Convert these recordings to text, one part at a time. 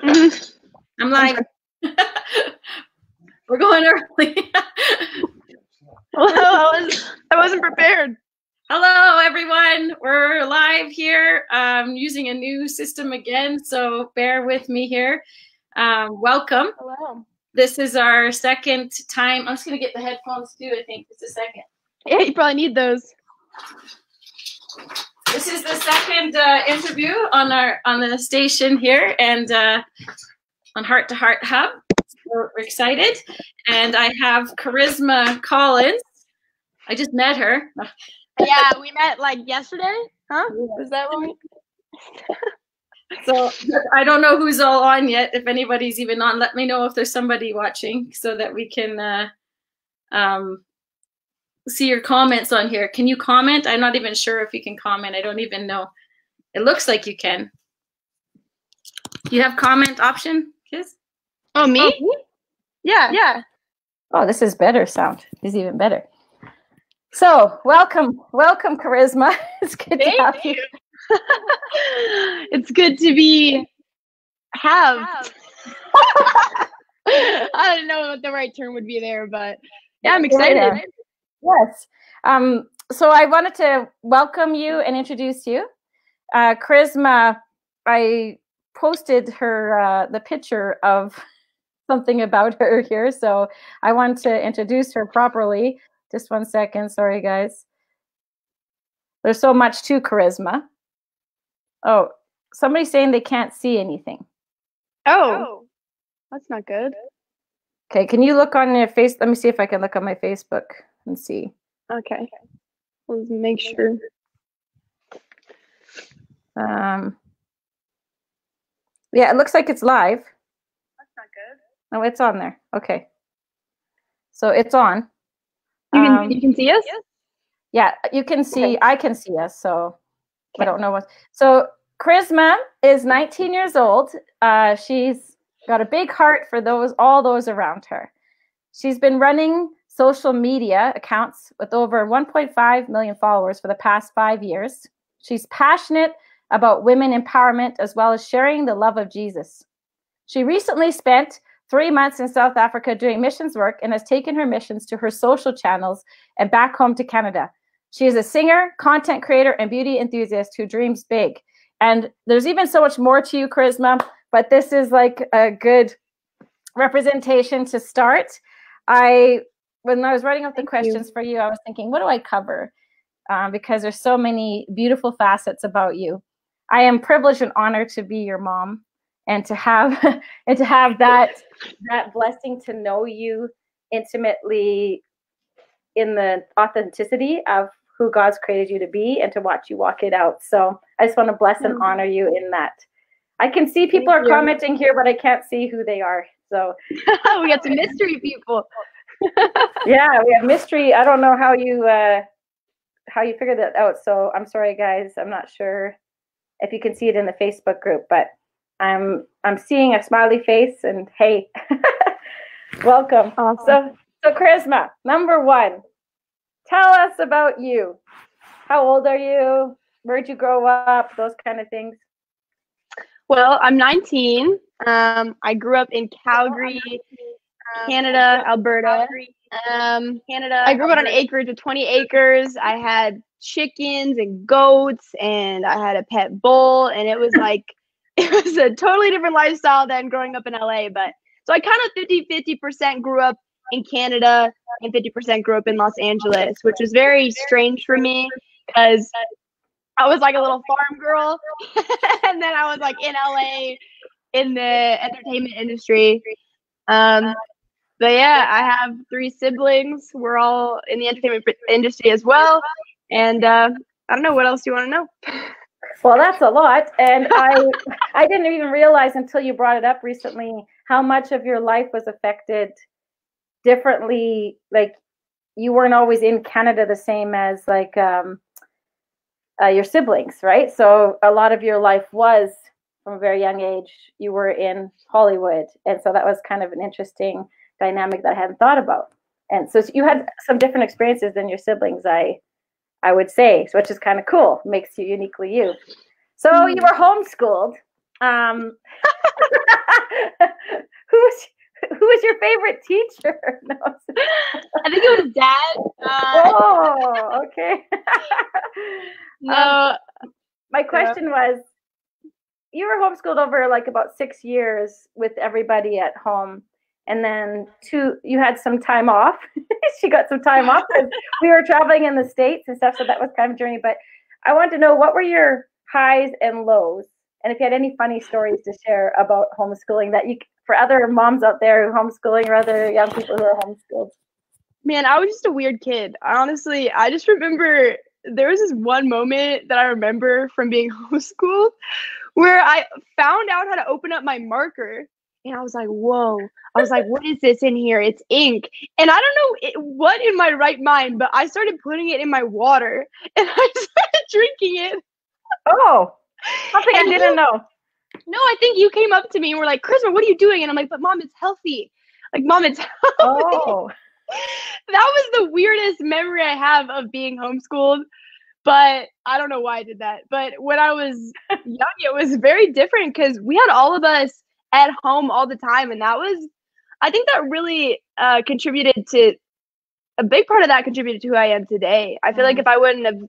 I'm like, we're going early. Well, I wasn't prepared. Hello, everyone. We're live here using a new system again, so bear with me here. Welcome. Hello. This is our second time. I'm just going to get the headphones too, I think. Just a second. Yeah, you probably need those. This is the second interview on the station here and on Heart to Heart Hub. So we're excited. And I have Karisma Collins. I just met her. Yeah, we met like yesterday. Huh? Was that when we... So I don't know who's all on yet. If anybody's even on, let me know if there's somebody watching so that we can see your comments on here. Can you comment? I'm not even sure if you can comment. I don't even know. It looks like you can. Do you have comment option, Kiz? Oh, me? Oh, yeah. Oh, this is better sound. This is even better. So welcome, Karisma. It's good to have you. It's good to be I don't know what the right term would be there, but yeah, I'm excited. Yes. So I wanted to welcome you and introduce you. Karisma, I posted her the picture of something about her here, so I want to introduce her properly. Just 1 second. Sorry, guys. There's so much to Karisma. Oh, somebody's saying they can't see anything. Oh, that's not good. Okay, can you look on your face? Let me see if I can look on my Facebook and see. Okay. Let's make sure. Yeah, it looks like it's live. That's not good. No, it's on there. Okay. So it's on. You can see us? Yeah, you can see, okay. I can see us, so okay. I don't know what. So Karisma is 19 years old. She's got a big heart for all those around her. She's been running social media accounts with over 1.5 million followers for the past 5 years. She's passionate about women empowerment as well as sharing the love of Jesus. She recently spent 3 months in South Africa doing missions work and has taken her missions to her social channels and back home to Canada. She is a singer, content creator, and beauty enthusiast who dreams big. And there's even so much more to you, Karisma, but this is like a good representation to start. When I was writing up the questions for you, I was thinking, what do I cover? Because there's so many beautiful facets about you. I am privileged and honored to be your mom and to have that blessing to know you intimately in the authenticity of who God's created you to be and to watch you walk it out. So I just want to bless and honor you in that. I can see people are commenting here, but I can't see who they are. So we got some mystery people. Yeah, we have mystery. I don't know how you figured that out. So I'm sorry, guys. I'm not sure if you can see it in the Facebook group, but I'm seeing a smiley face and hey, welcome. Awesome. So Karisma, number one, tell us about you. How old are you? Where'd you grow up? Those kind of things. Well, I'm 19. I grew up in Calgary, Canada, Alberta. I grew up on an acreage of 20 acres. I had chickens and goats, and I had a pet bull, and it was like, it was a totally different lifestyle than growing up in LA. But so I kind of 50% grew up in Canada and 50% grew up in Los Angeles, which was very strange for me because I was like a little farm girl, and then I was like in LA in the entertainment industry. But yeah, I have 3 siblings. We're all in the entertainment industry as well. And I don't know, what else do you want to know? Well, that's a lot. And I didn't even realize until you brought it up recently how much of your life was affected differently. Like you weren't always in Canada the same as like your siblings, right? So a lot of your life was from a very young age, you were in Hollywood. And so that was kind of an interesting dynamic that I hadn't thought about. And so you had some different experiences than your siblings, I would say, which is kind of cool. Makes you uniquely you. So you were homeschooled. was your favorite teacher? No. I think it was Dad. Oh, okay. No. My question was, you were homeschooled over like about 6 years with everybody at home, and then you had some time off. She got some time off because we were traveling in the States and stuff, so that was kind of a journey. But I want to know, what were your highs and lows, and if you had any funny stories to share about homeschooling that you, for other moms out there who homeschooling or other young people who are homeschooled. Man, I was just a weird kid. Honestly, I just remember there was this one moment that I remember from being homeschooled where I found out how to open up my marker, and I was like, whoa. I was like, what is this in here? It's ink. And I don't know what in my right mind, but I started putting it in my water, and I started drinking it. Oh, something I didn't know. No, I think you came up to me and were like, Karisma, what are you doing? And I'm like, but Mom, it's healthy. Like, Mom, it's healthy. Oh. That was the weirdest memory I have of being homeschooled. But I don't know why I did that. But when I was young, it was very different because we had all of us at home all the time. And I think that really contributed to, a big part of that contributed to who I am today. I feel like if I wouldn't have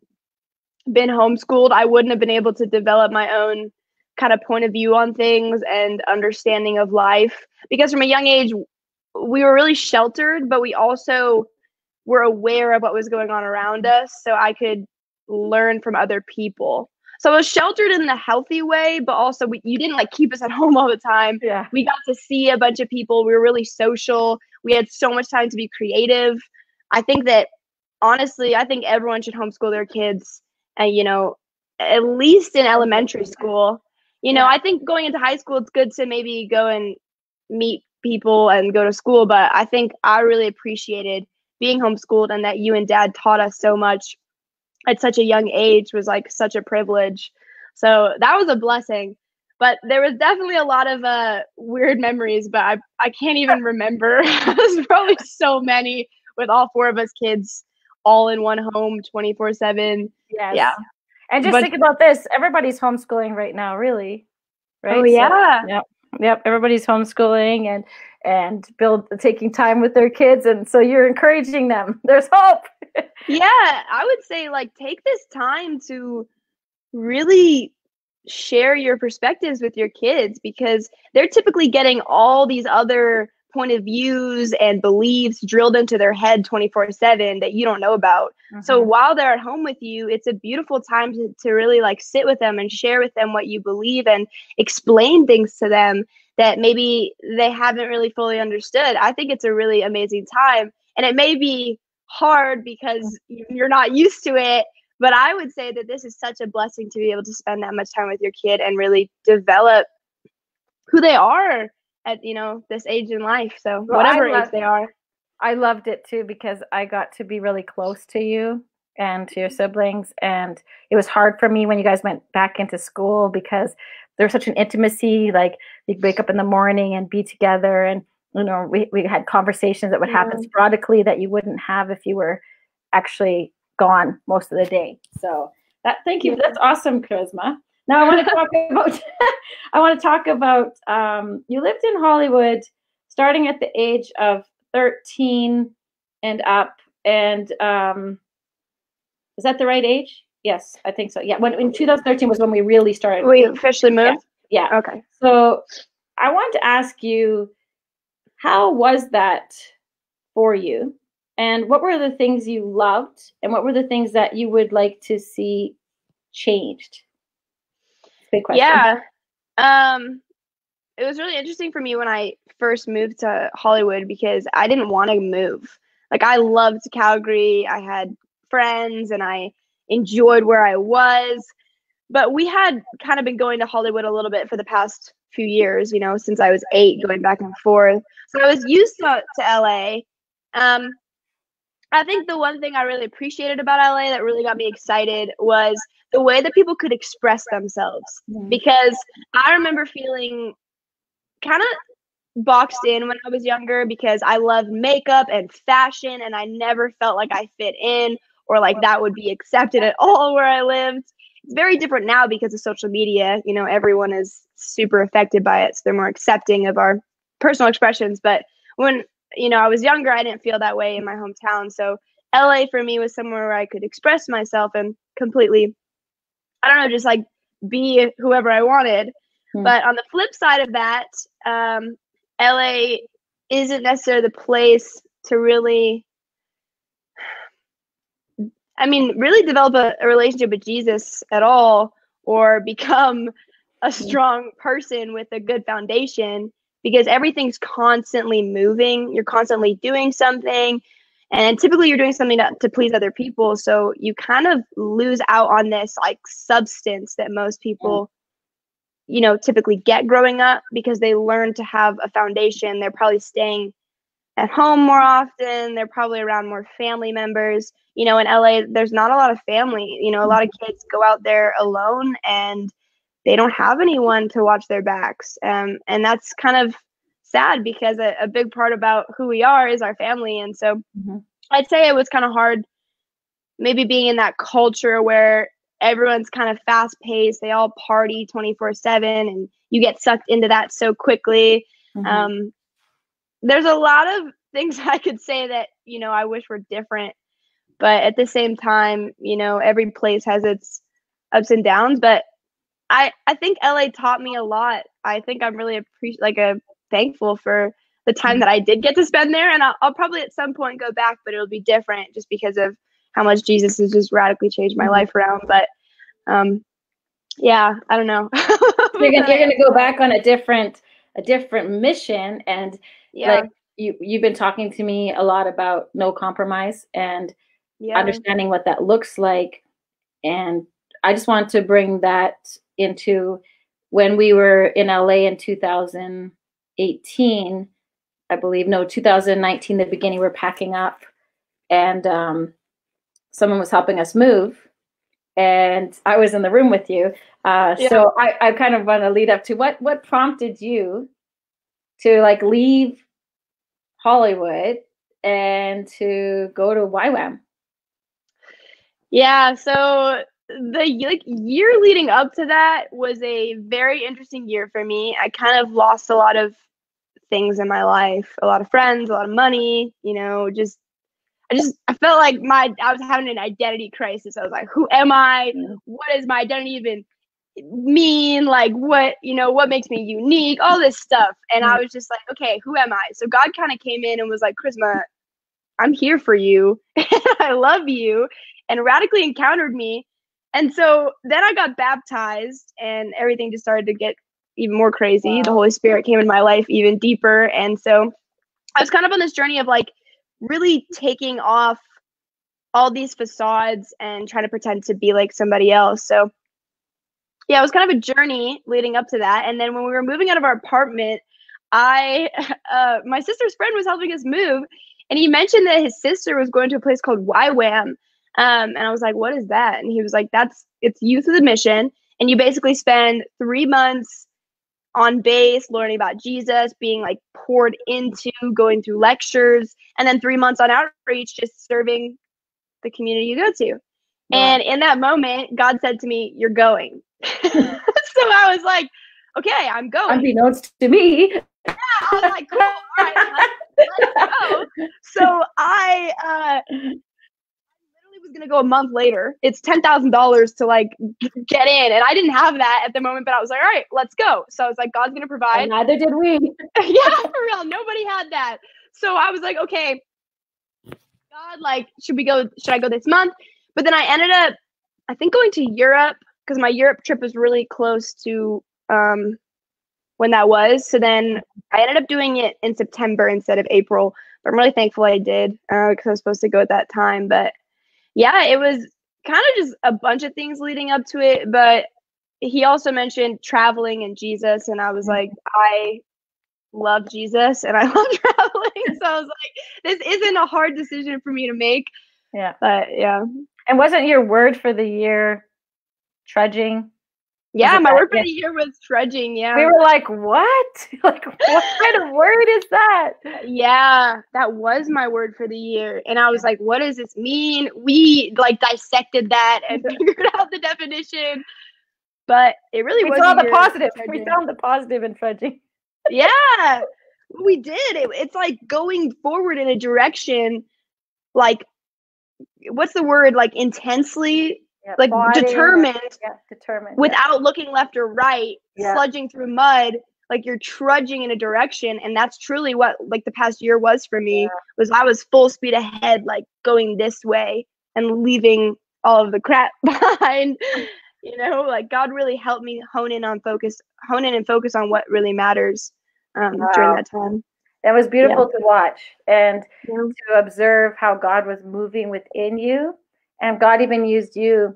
been homeschooled, I wouldn't have been able to develop my own kind of point of view on things and understanding of life. Because from a young age, we were really sheltered, but we also were aware of what was going on around us. So I could learn from other people. So I was sheltered in the healthy way, but also you didn't like keep us at home all the time. Yeah. We got to see a bunch of people. We were really social. We had so much time to be creative. I think that honestly, I think everyone should homeschool their kids, and at least in elementary school. I think going into high school, it's good to maybe go and meet people and go to school. But I think I really appreciated being homeschooled, and that you and Dad taught us so much at such a young age was like such a privilege. So that was a blessing. But there was definitely a lot of weird memories, but I can't even remember. There's probably so many with all four of us kids all in one home 24/7. Yes. Yeah. And just think about this. Everybody's homeschooling right now, really. Right? Oh, yeah. So, yep. Everybody's homeschooling and taking time with their kids. And so you're encouraging them. There's hope. Yeah. I would say, take this time to really share your perspectives with your kids, because they're typically getting all these other point of views and beliefs drilled into their head 24/7 that you don't know about. So while they're at home with you, it's a beautiful time to really sit with them and share with them what you believe and explain things to them that maybe they haven't really fully understood. I think it's a really amazing time, and it may be hard because you're not used to it, but I would say that this is such a blessing to be able to spend that much time with your kid and really develop who they are at this age in life. So whatever age they are. I loved it too, because I got to be really close to you and to your siblings, and it was hard for me when you guys went back into school because there's such an intimacy. Like, you'd wake up in the morning and be together, and we had conversations that would happen sporadically that you wouldn't have if you were actually gone most of the day. So thank you. That's awesome, Karisma. Now I want to talk about you lived in Hollywood starting at the age of 13 and up, and is that the right age? Yes, I think so. Yeah, in 2013 was when we really started. We officially moved? Yeah. Okay. So I want to ask you, how was that for you? And what were the things you loved, and what were the things that you would like to see changed? Big question. Yeah. It was really interesting for me when I first moved to Hollywood, because I didn't want to move. I loved Calgary. I had friends and I enjoyed where I was. But we had kind of been going to Hollywood a little bit for the past few years, since I was 8, going back and forth. So I was used to LA. I think the one thing I really appreciated about LA that really got me excited was the way that people could express themselves. Because I remember feeling kind of boxed in when I was younger, because I loved makeup and fashion, and I never felt like I fit in or like that would be accepted at all where I lived. It's very different now because of social media. Everyone is super affected by it, so they're more accepting of our personal expressions. But when, I was younger, I didn't feel that way in my hometown. So LA for me was somewhere where I could express myself and completely, I don't know, just like be whoever I wanted. But on the flip side of that, LA isn't necessarily the place to really, really develop a relationship with Jesus at all, or become a strong person with a good foundation, because everything's constantly moving. You're constantly doing something, and typically you're doing something to please other people. So you kind of lose out on this like substance that most people, typically get growing up, because they learn to have a foundation. They're probably staying at home more often. They're probably around more family members. In LA, there's not a lot of family. A lot of kids go out there alone, and they don't have anyone to watch their backs. And that's kind of sad, because a big part about who we are is our family. And so I'd say it was kind of hard maybe being in that culture where everyone's kind of fast paced. They all party 24/7, and you get sucked into that so quickly. There's a lot of things I could say that, I wish were different, but at the same time, every place has its ups and downs. But I think LA taught me a lot. I think I'm really thankful for the time that I did get to spend there. And I'll probably at some point go back, but it'll be different, just because of how much Jesus has just radically changed my life around. But yeah, I don't know. You're gonna go back on a different mission, and like you've been talking to me a lot about no compromise and understanding what that looks like. And I just want to bring that into when we were in LA in 2018, I believe, no, 2019, the beginning, we're packing up, and someone was helping us move, and I was in the room with you. So I kind of want to lead up to what prompted you to like leave Hollywood and to go to YWAM? Yeah, so the year leading up to that was a very interesting year for me. I kind of lost a lot of things in my life, a lot of friends, a lot of money, I felt like I was having an identity crisis. I was like, who am I? What does my identity even mean? Like, what makes me unique? All this stuff. And I was just like, okay, who am I? So God kind of came in and was like, Karisma, I'm here for you. I love you, and radically encountered me. And so then I got baptized, and everything just started to get even more crazy. Wow. The Holy Spirit came in my life even deeper. And so I was kind of on this journey of like really taking off all these facades and trying to pretend to be like somebody else. So yeah, it was kind of a journey leading up to that. And then when we were moving out of our apartment, my sister's friend was helping us move, and he mentioned that his sister was going to a place called YWAM. And I was like, what is that? And he was like, it's Youth of the Mission. And you basically spend 3 months on base, learning about Jesus, being like poured into, going through lectures, and then 3 months on outreach, just serving the community you go to. Wow. And in that moment, God said to me, you're going. So I was like, okay, I'm going. Unbeknownst to me. Yeah, I was like, cool, all right, let's go. So I literally was gonna go a month later. It's $10,000 to like get in, and I didn't have that at the moment, but I was like, all right, let's go. So I was like, God's gonna provide. And neither did we. Yeah, for real, nobody had that. So I was like, okay, God, like, should I go this month? But then I ended up, I think, going to Europe, because my Europe trip was really close to when that was. So then I ended up doing it in September instead of April. But I'm really thankful I did, because I was supposed to go at that time. But yeah, it was kind of just a bunch of things leading up to it. But he also mentioned traveling and Jesus, and I was like, I love Jesus and I love traveling. So I was like, this isn't a hard decision for me to make. Yeah. But yeah. And wasn't your word for the year trudging? Yeah, my word for the year was trudging. Yeah. We were like, what? Like, what kind of word is that? Yeah, that was my word for the year. And I was like, what does this mean? We like dissected that and figured out the definition. But it really was. We saw the positive. We found the positive in trudging. Yeah. we did. It's like going forward in a direction, like, what's the word? Like intensely, like determined, determined, without looking left or right, sludging through mud. Like you're trudging in a direction, and that's truly what like the past year was for me. Was I was full speed ahead, like going this way and leaving all of the crap behind. You know, like God really helped me hone in and focus on what really matters during that time. It was beautiful to watch and to observe how God was moving within you, and God even used you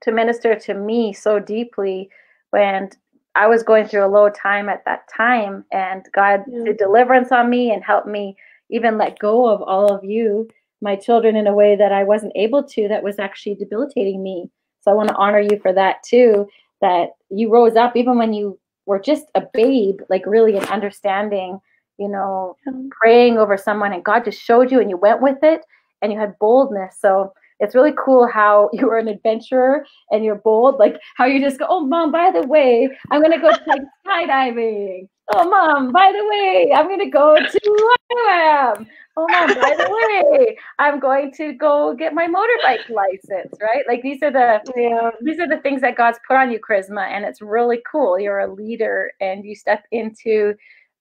to minister to me so deeply when I was going through a low time at that time, and God did deliverance on me and helped me even let go of all of you, my children, in a way that I wasn't able to, that was actually debilitating me. So I want to honor you for that too, that you rose up even when you were just a babe, like really in understanding, you know, praying over someone, and God just showed you and you went with it and you had boldness. So it's really cool how you were an adventurer and you're bold, like how you just go, oh, Mom, by the way, I'm going to go like skydiving. Oh, Mom, by the way, I'm going to go to IOM. Oh, Mom, by the way, I'm going to go get my motorbike license, right? Like these are the things that God's put on you, Karisma, and it's really cool. You're a leader and you step into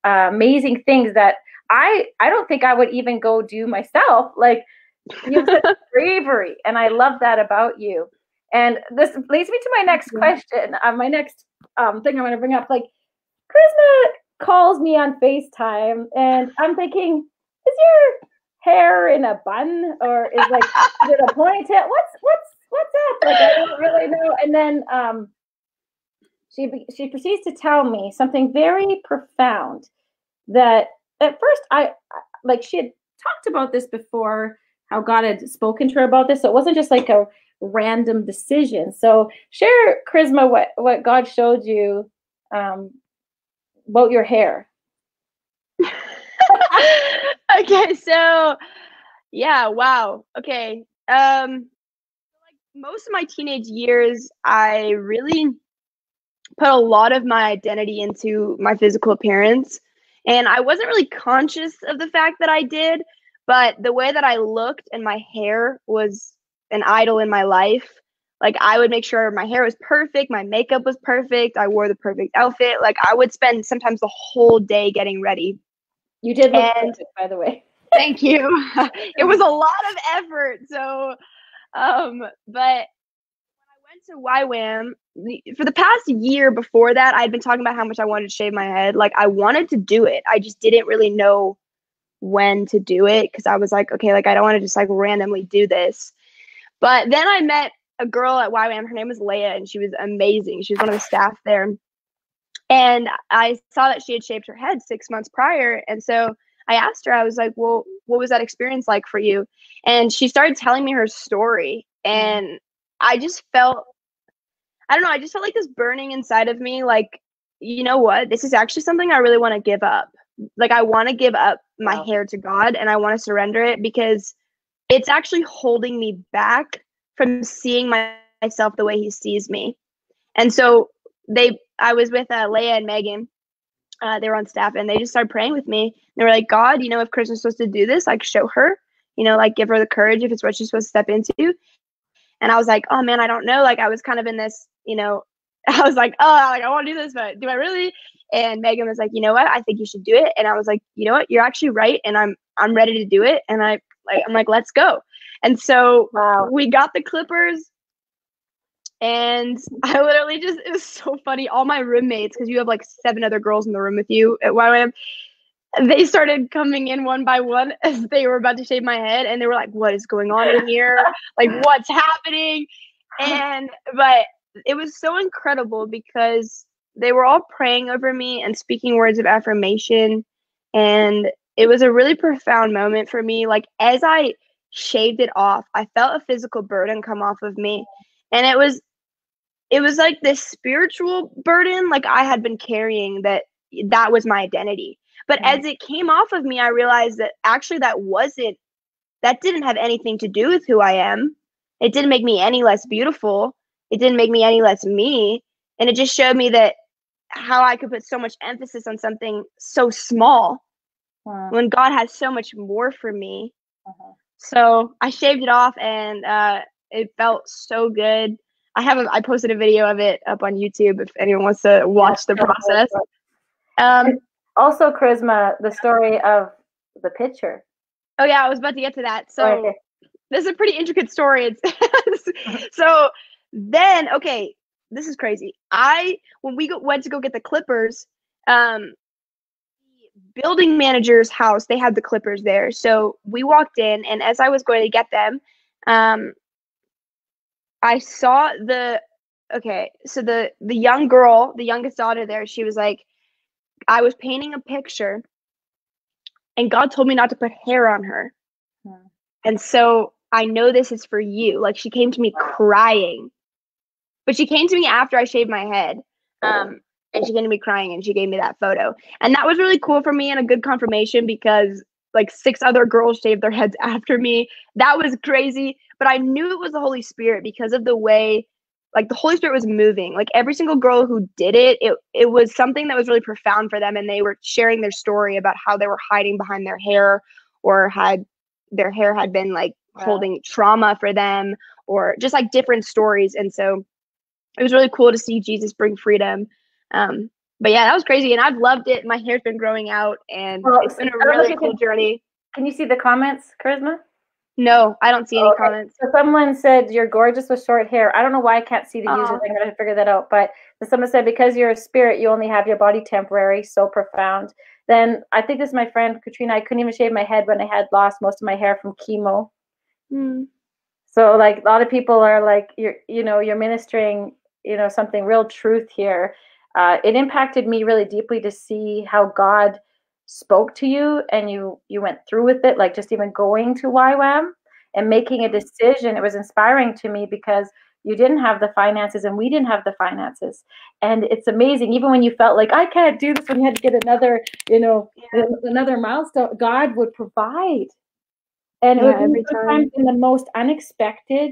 amazing things that I don't think I would even go do myself. Like, you have such bravery, and I love that about you. And this leads me to my next question. My next thing I want to bring up, like, Karisma calls me on FaceTime, and I'm thinking, is your hair in a bun, or is it a ponytail? What's up? Like, I don't really know. And then she proceeds to tell me something very profound that at first I like she had talked about this before, how God had spoken to her about this. So it wasn't just like a random decision. So share, Karisma, what God showed you about your hair. Okay, so yeah, wow. Okay. Like most of my teenage years, I really put a lot of my identity into my physical appearance. And I wasn't really conscious of the fact that I did, but the way that I looked and my hair was an idol in my life. Like I would make sure my hair was perfect, my makeup was perfect, I wore the perfect outfit. Like I would spend sometimes the whole day getting ready. You did look perfect, by the way. Thank you. It was a lot of effort. So, but to YWAM for the past year before that, I'd been talking about how much I wanted to shave my head. Like I wanted to do it. I just didn't really know when to do it because I was like, okay, like I don't want to just like randomly do this. But then I met a girl at YWAM. Her name was Leia, and she was amazing. She was one of the staff there. And I saw that she had shaved her head 6 months prior. And so I asked her, I was like, well, what was that experience like for you? And she started telling me her story. And I just felt, I don't know, I just felt like this burning inside of me. Like, you know what? This is actually something I really want to give up. Like, I want to give up my hair to God, and I want to surrender it because it's actually holding me back from seeing myself the way he sees me. And so I was with Leia and Megan. They were on staff, and they just started praying with me. They were like, God, you know, if Karisma's supposed to do this, like show her, you know, like give her the courage if it's what she's supposed to step into. And I was like, oh man, I don't know. Like I was kind of in this, you know, I was like, oh, like I want to do this, but do I really? And Megan was like, you know what? I think you should do it. And I was like, you know what? You're actually right. And I'm ready to do it. And I'm like, let's go. And so we got the clippers. And I literally just, it was so funny. All my roommates, because you have like 7 other girls in the room with you at YWAM, they started coming in one by one as they were about to shave my head. And they were like, what is going on in here? Like, what's happening? But it was so incredible because they were all praying over me and speaking words of affirmation. And it was a really profound moment for me. Like, as I shaved it off, I felt a physical burden come off of me. And it was like this spiritual burden, like I had been carrying, that was my identity. But as it came off of me, I realized that actually that didn't have anything to do with who I am. It didn't make me any less beautiful. It didn't make me any less me. And it just showed me that how I could put so much emphasis on something so small when God has so much more for me. Uh-huh. So I shaved it off, and it felt so good. I posted a video of it up on YouTube if anyone wants to watch the process. Also, Karisma, the story of the picture. Oh yeah, I was about to get to that. So this is a pretty intricate story. So then, okay, this is crazy. When we went to go get the clippers, the building manager's house, they had the clippers there. So we walked in, and as I was going to get them, I saw the young girl, the youngest daughter there, she was like, I was painting a picture, and God told me not to put hair on her. And so I know this is for you. Like, she came to me crying. But she came to me after I shaved my head. And she came to me crying, and she gave me that photo. And that was really cool for me and a good confirmation, because like 6 other girls shaved their heads after me. That was crazy. But I knew it was the Holy Spirit because of the way, like, the Holy Spirit was moving. Like, every single girl who did it was something that was really profound for them. And they were sharing their story about how they were hiding behind their hair, or their hair had been like holding trauma for them, or just like different stories. And so it was really cool to see Jesus bring freedom. But yeah, that was crazy, and I've loved it. My hair's been growing out, and it's been a really cool journey. Can you see the comments, Karisma? No, I don't see any comments. So someone said, you're gorgeous with short hair. I don't know why I can't see the users. I'm going to figure that out. But someone said, because you're a spirit, you only have your body temporary. So profound. Then I think this is my friend Katrina. I couldn't even shave my head when I had lost most of my hair from chemo. So like a lot of people are like, you're ministering, something real truth here. It impacted me really deeply to see how God spoke to you, and you went through with it, like just even going to YWAM and making a decision. It was inspiring to me because you didn't have the finances and we didn't have the finances. And it's amazing, even when you felt like I can't do this, when you had to get another, another milestone, God would provide. And it would be sometimes in the most unexpected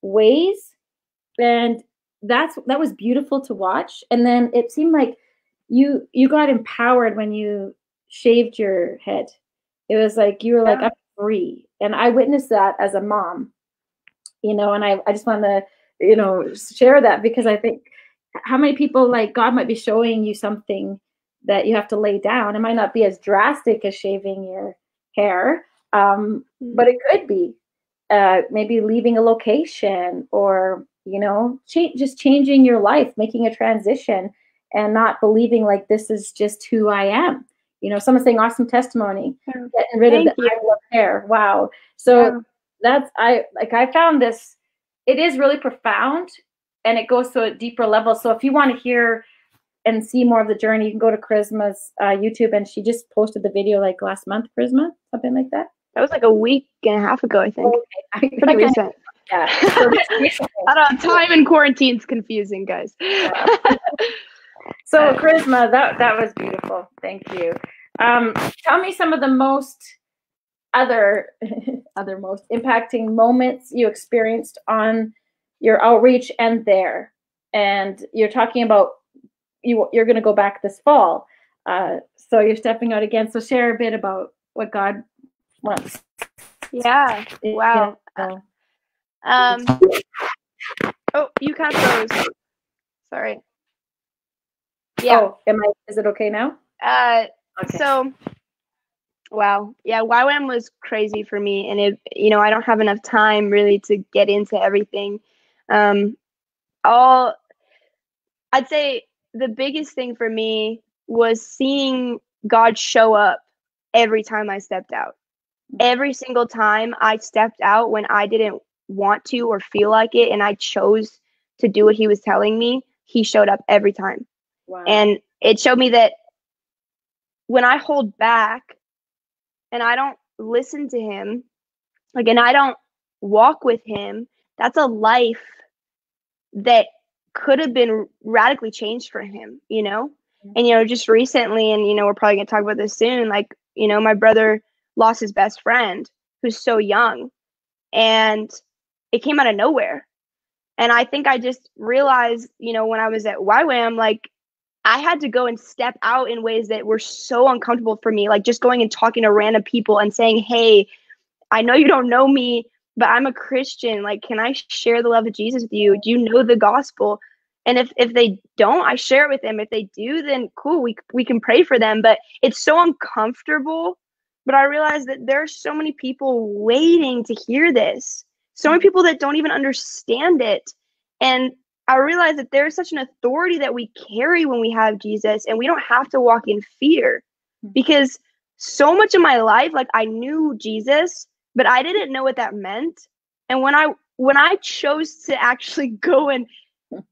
ways. And that was beautiful to watch. And then it seemed like you got empowered when you shaved your head. It was like you were like, I'm free. And I witnessed that as a mom, and I just want to share that, because I think how many people, like, God might be showing you something that you have to lay down. It might not be as drastic as shaving your hair, but it could be maybe leaving a location, or just changing your life, making a transition, and not believing like this is just who I am. Someone saying awesome testimony, getting rid of the I love hair. Wow. So I found this, it is really profound, and it goes to a deeper level. So if you want to hear and see more of the journey, you can go to Karisma's YouTube, and she just posted the video like last month, Karisma, something like that. That was like a week and a half ago, I think. Pretty recent. Yeah. I don't know. Time in quarantine's confusing, guys. So Karisma, that was beautiful. Thank you. Tell me some of the most most impacting moments you experienced on your outreach and there. And you're talking about you're going to go back this fall. So you're stepping out again. So share a bit about what God wants. Yeah. Wow. Oh, you kind of froze. Sorry. Yeah. Oh, is it okay now? Okay. So, wow. Yeah, YWAM was crazy for me, and I don't have enough time really to get into everything. I'd say the biggest thing for me was seeing God show up every time I stepped out. Every single time I stepped out when I didn't want to or feel like it, and I chose to do what he was telling me, he showed up every time. Wow. And it showed me that when I hold back and I don't listen to him, and I don't walk with him, that's a life that could have been radically changed for him, And, just recently, and, we're probably going to talk about this soon, like, my brother lost his best friend who's so young, and it came out of nowhere. And I think I just realized, when I was at YWAM, like, I had to go and step out in ways that were so uncomfortable for me, like just going and talking to random people and saying, hey, I know you don't know me, but I'm a Christian. Like, can I share the love of Jesus with you? Do you know the gospel? And if they don't, I share it with them. If they do, then cool, we can pray for them. But it's so uncomfortable. But I realized that there are so many people waiting to hear this. So many people that don't even understand it. And I realized that there's such an authority that we carry when we have Jesus, and we don't have to walk in fear. Because so much of my life, like, I knew Jesus, but I didn't know what that meant. And when I chose to actually go and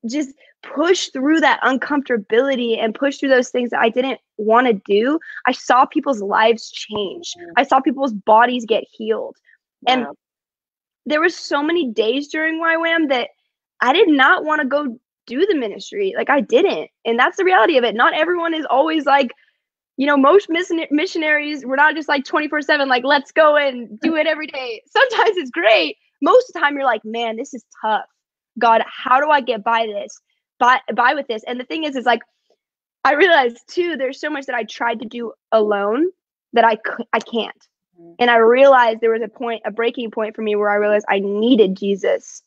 just push through that uncomfortability and push through those things that I didn't want to do, I saw people's lives change. I saw people's bodies get healed. Wow. And there were so many days during YWAM that I did not want to go do the ministry. Like, I didn't. And that's the reality of it. Not everyone is always like, you know, most missionaries, we're not just like 24/7, like, let's go and do it every day. Sometimes it's great. Most of the time you're like, man, this is tough. God, how do I get by with this? And the thing is like, I realized too, there's so much that I tried to do alone that I can't. And I realized there was a breaking point for me where I realized I needed Jesus,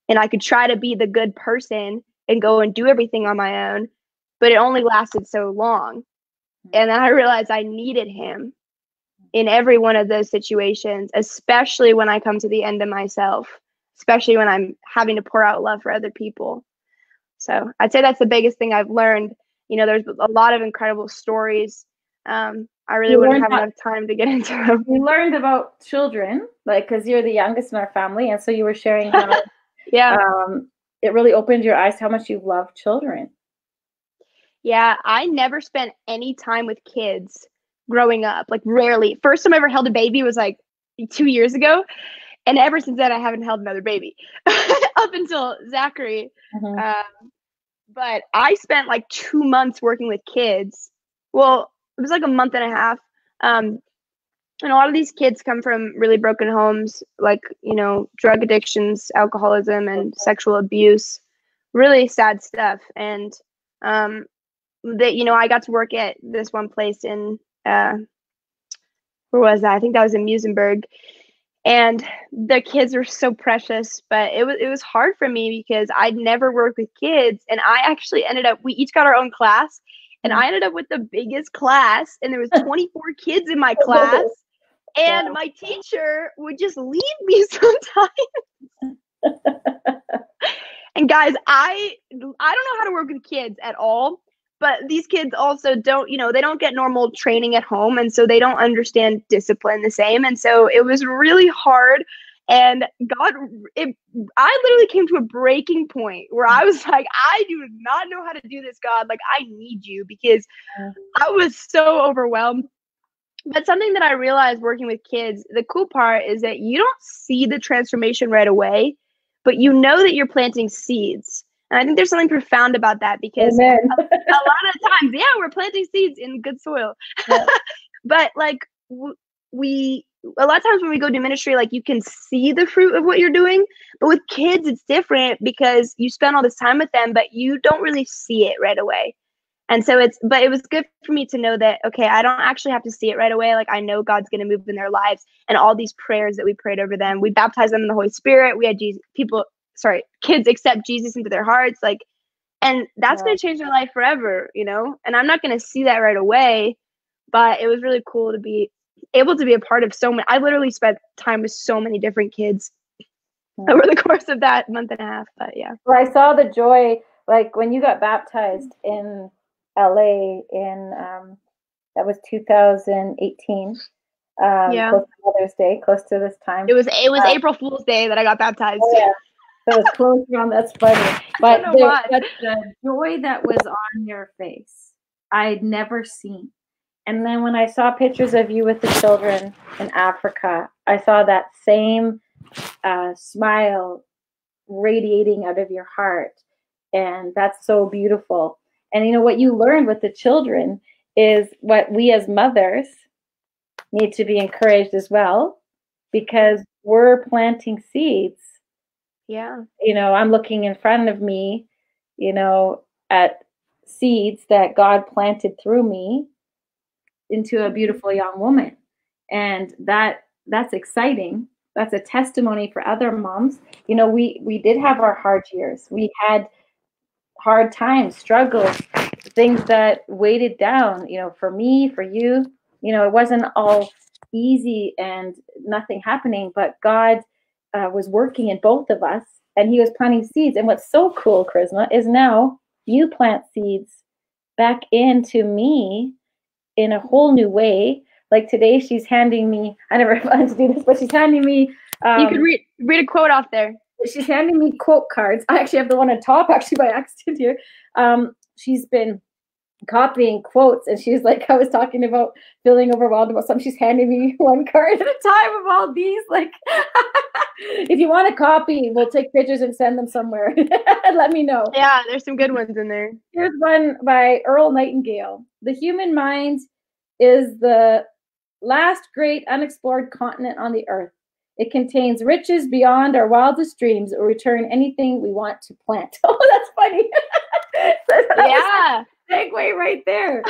and I could try to be the good person and go and do everything on my own, but it only lasted so long. And then I realized I needed him in every one of those situations, especially when I come to the end of myself, especially when I'm having to pour out love for other people. So I'd say that's the biggest thing I've learned. You know, there's a lot of incredible stories. I really wouldn't have enough time to get into them. You learned about children, like, because you're the youngest in our family, and so you were sharing how yeah, it really opened your eyes to how much you love children. Yeah, I never spent any time with kids growing up, like rarely. First time I ever held a baby was like 2 years ago. And ever since then, I haven't held another baby up until Zachary. But I spent like 2 months working with kids. Well, it was like a month and a half. And a lot of these kids come from really broken homes, like, you know, drug addictions, alcoholism, and sexual abuse. Really sad stuff. And that, you know, I got to work at this one place in where was that? I think that was in Musenberg. And the kids were so precious, but it was hard for me because I'd never worked with kids, and I actually ended up, we each got our own class, and I ended up with the biggest class, and there was 24 kids in my class, and my teacher would just leave me sometimes. And guys, I don't know how to work with kids at all. But these kids also don't, you know, they don't get normal training at home. And so they don't understand discipline the same. And so it was really hard. And I literally came to a breaking point where I was like, I do not know how to do this, God. Like, I need you, because I was so overwhelmed. But something that I realized working with kids, the cool part is that you don't see the transformation right away, but you know that you're planting seeds. And I think there's something profound about that, because a lot of times, yeah, we're planting seeds in good soil. Yeah. But like a lot of times when we go do ministry, like, you can see the fruit of what you're doing. But with kids, it's different because you spend all this time with them, but you don't really see it right away. And so it was good for me to know that, okay, I don't actually have to see it right away. Like, I know God's going to move in their lives, and all these prayers that we prayed over them, we baptized them in the Holy Spirit. We had kids accept Jesus into their hearts, like, and that's going to change their life forever, you know. And I'm not going to see that right away, but it was really cool to be able to be a part of so many. I literally spent time with so many different kids over the course of that month and a half. But yeah, well, I saw the joy, like when you got baptized in LA in that was 2018. Yeah, close to Mother's Day, close to this time. It was April Fool's Day that I got baptized. Oh, yeah. So it's close around. That's funny. But the joy that was on your face, I'd never seen. And then when I saw pictures of you with the children in Africa, I saw that same smile radiating out of your heart. And that's so beautiful. And you know what you learned with the children is what we as mothers need to be encouraged as well, because we're planting seeds. Yeah. You know, I'm looking in front of me, you know, at seeds that God planted through me into a beautiful young woman. And that's exciting. That's a testimony for other moms. We did have our hard years. We had hard times, struggles, things that weighted down, for me, for you. It wasn't all easy and nothing happening, but God was working in both of us, and he was planting seeds. And what's so cool, Karisma, is now you plant seeds back into me in a whole new way. Like today, she's handing me, I never planned to do this, but she's handing me. You could read a quote off there. She's handing me quote cards. I actually have the one on top, actually, by accident here. She's been copying quotes, and she's like, I was talking about feeling overwhelmed about something. She's handing me one card at a time of all these. Like, if you want to copy, we'll take pictures and send them somewhere. Let me know. Yeah, there's some good ones in there. Here's one by Earl Nightingale. The human mind is the last great unexplored continent on the earth. It contains riches beyond our wildest dreams. It will return anything we want to plant. Oh, that's funny. Yeah. Segue right there.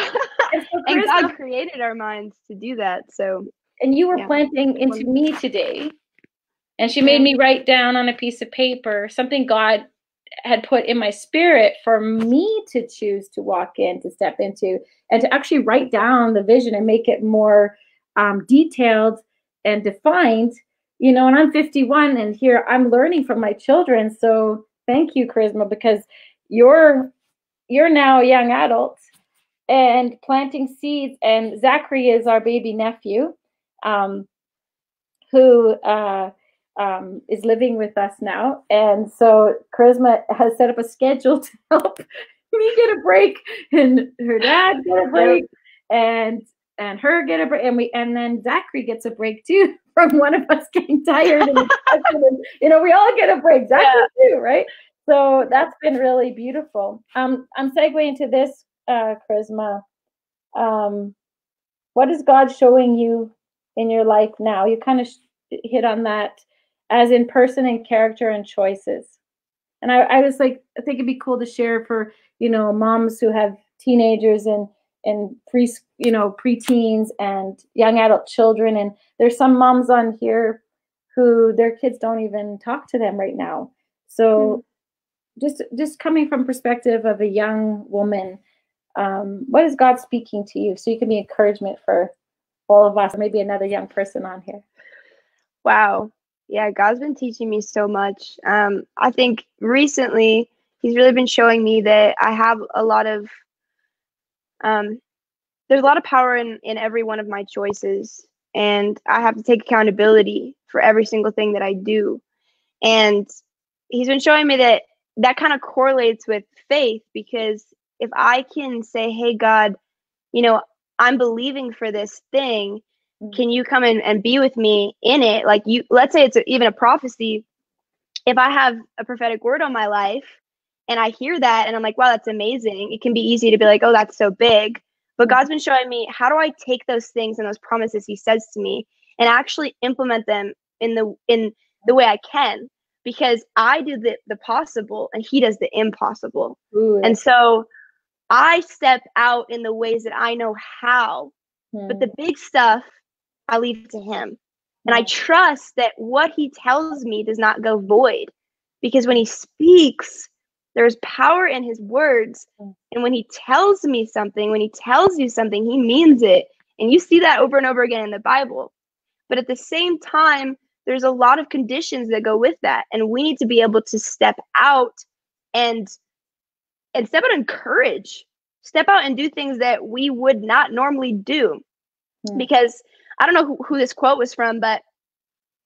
And God created our minds to do that. So. And you were planting into me today. And she made me write down on a piece of paper something God had put in my spirit for me to choose to walk in, to step into, and to actually write down the vision and make it more detailed and defined. And I'm 51, and here I'm learning from my children. So thank you, Karisma, because you're now a young adult and planting seeds. And Zachary is our baby nephew, who is living with us now. And so Karisma has set up a schedule to help me get a break, and her dad get a break, and her get a break, and then Zachary gets a break too from one of us getting tired, and we all get a break. Zachary too, right? So that's been really beautiful. I'm segueing to this, Karisma. What is God showing you in your life now? You kind of hit on that, as in person and character and choices. And I was like, I think it'd be cool to share for, moms who have teenagers and preteens and young adult children. And there's some moms on here who their kids don't even talk to them right now. So just coming from perspective of a young woman, what is God speaking to you? So you can be encouragement for all of us, or maybe another young person on here. Wow. Yeah, God's been teaching me so much. I think recently he's really been showing me that I have a lot of, there's a lot of power in every one of my choices, and I have to take accountability for every single thing that I do. And he's been showing me that kind of correlates with faith, because if I can say, hey, God, I'm believing for this thing, can you come in and be with me in it? Like, let's say it's even a prophecy. If I have a prophetic word on my life and I hear that and I'm like, wow, that's amazing. It can be easy to be like, oh, that's so big. But God's been showing me, how do I take those things and those promises he says to me and actually implement them in the way I can? Because I do the possible and he does the impossible. Ooh. And so I step out in the ways that I know how, but the big stuff I leave to him. And I trust that what he tells me does not go void, because when he speaks, there's power in his words. And when he tells me something, when he tells you something, he means it. And you see that over and over again in the Bible. But at the same time, there's a lot of conditions that go with that. And we need to be able to step out and step out in courage, step out and do things that we would not normally do. Because I don't know who this quote was from, but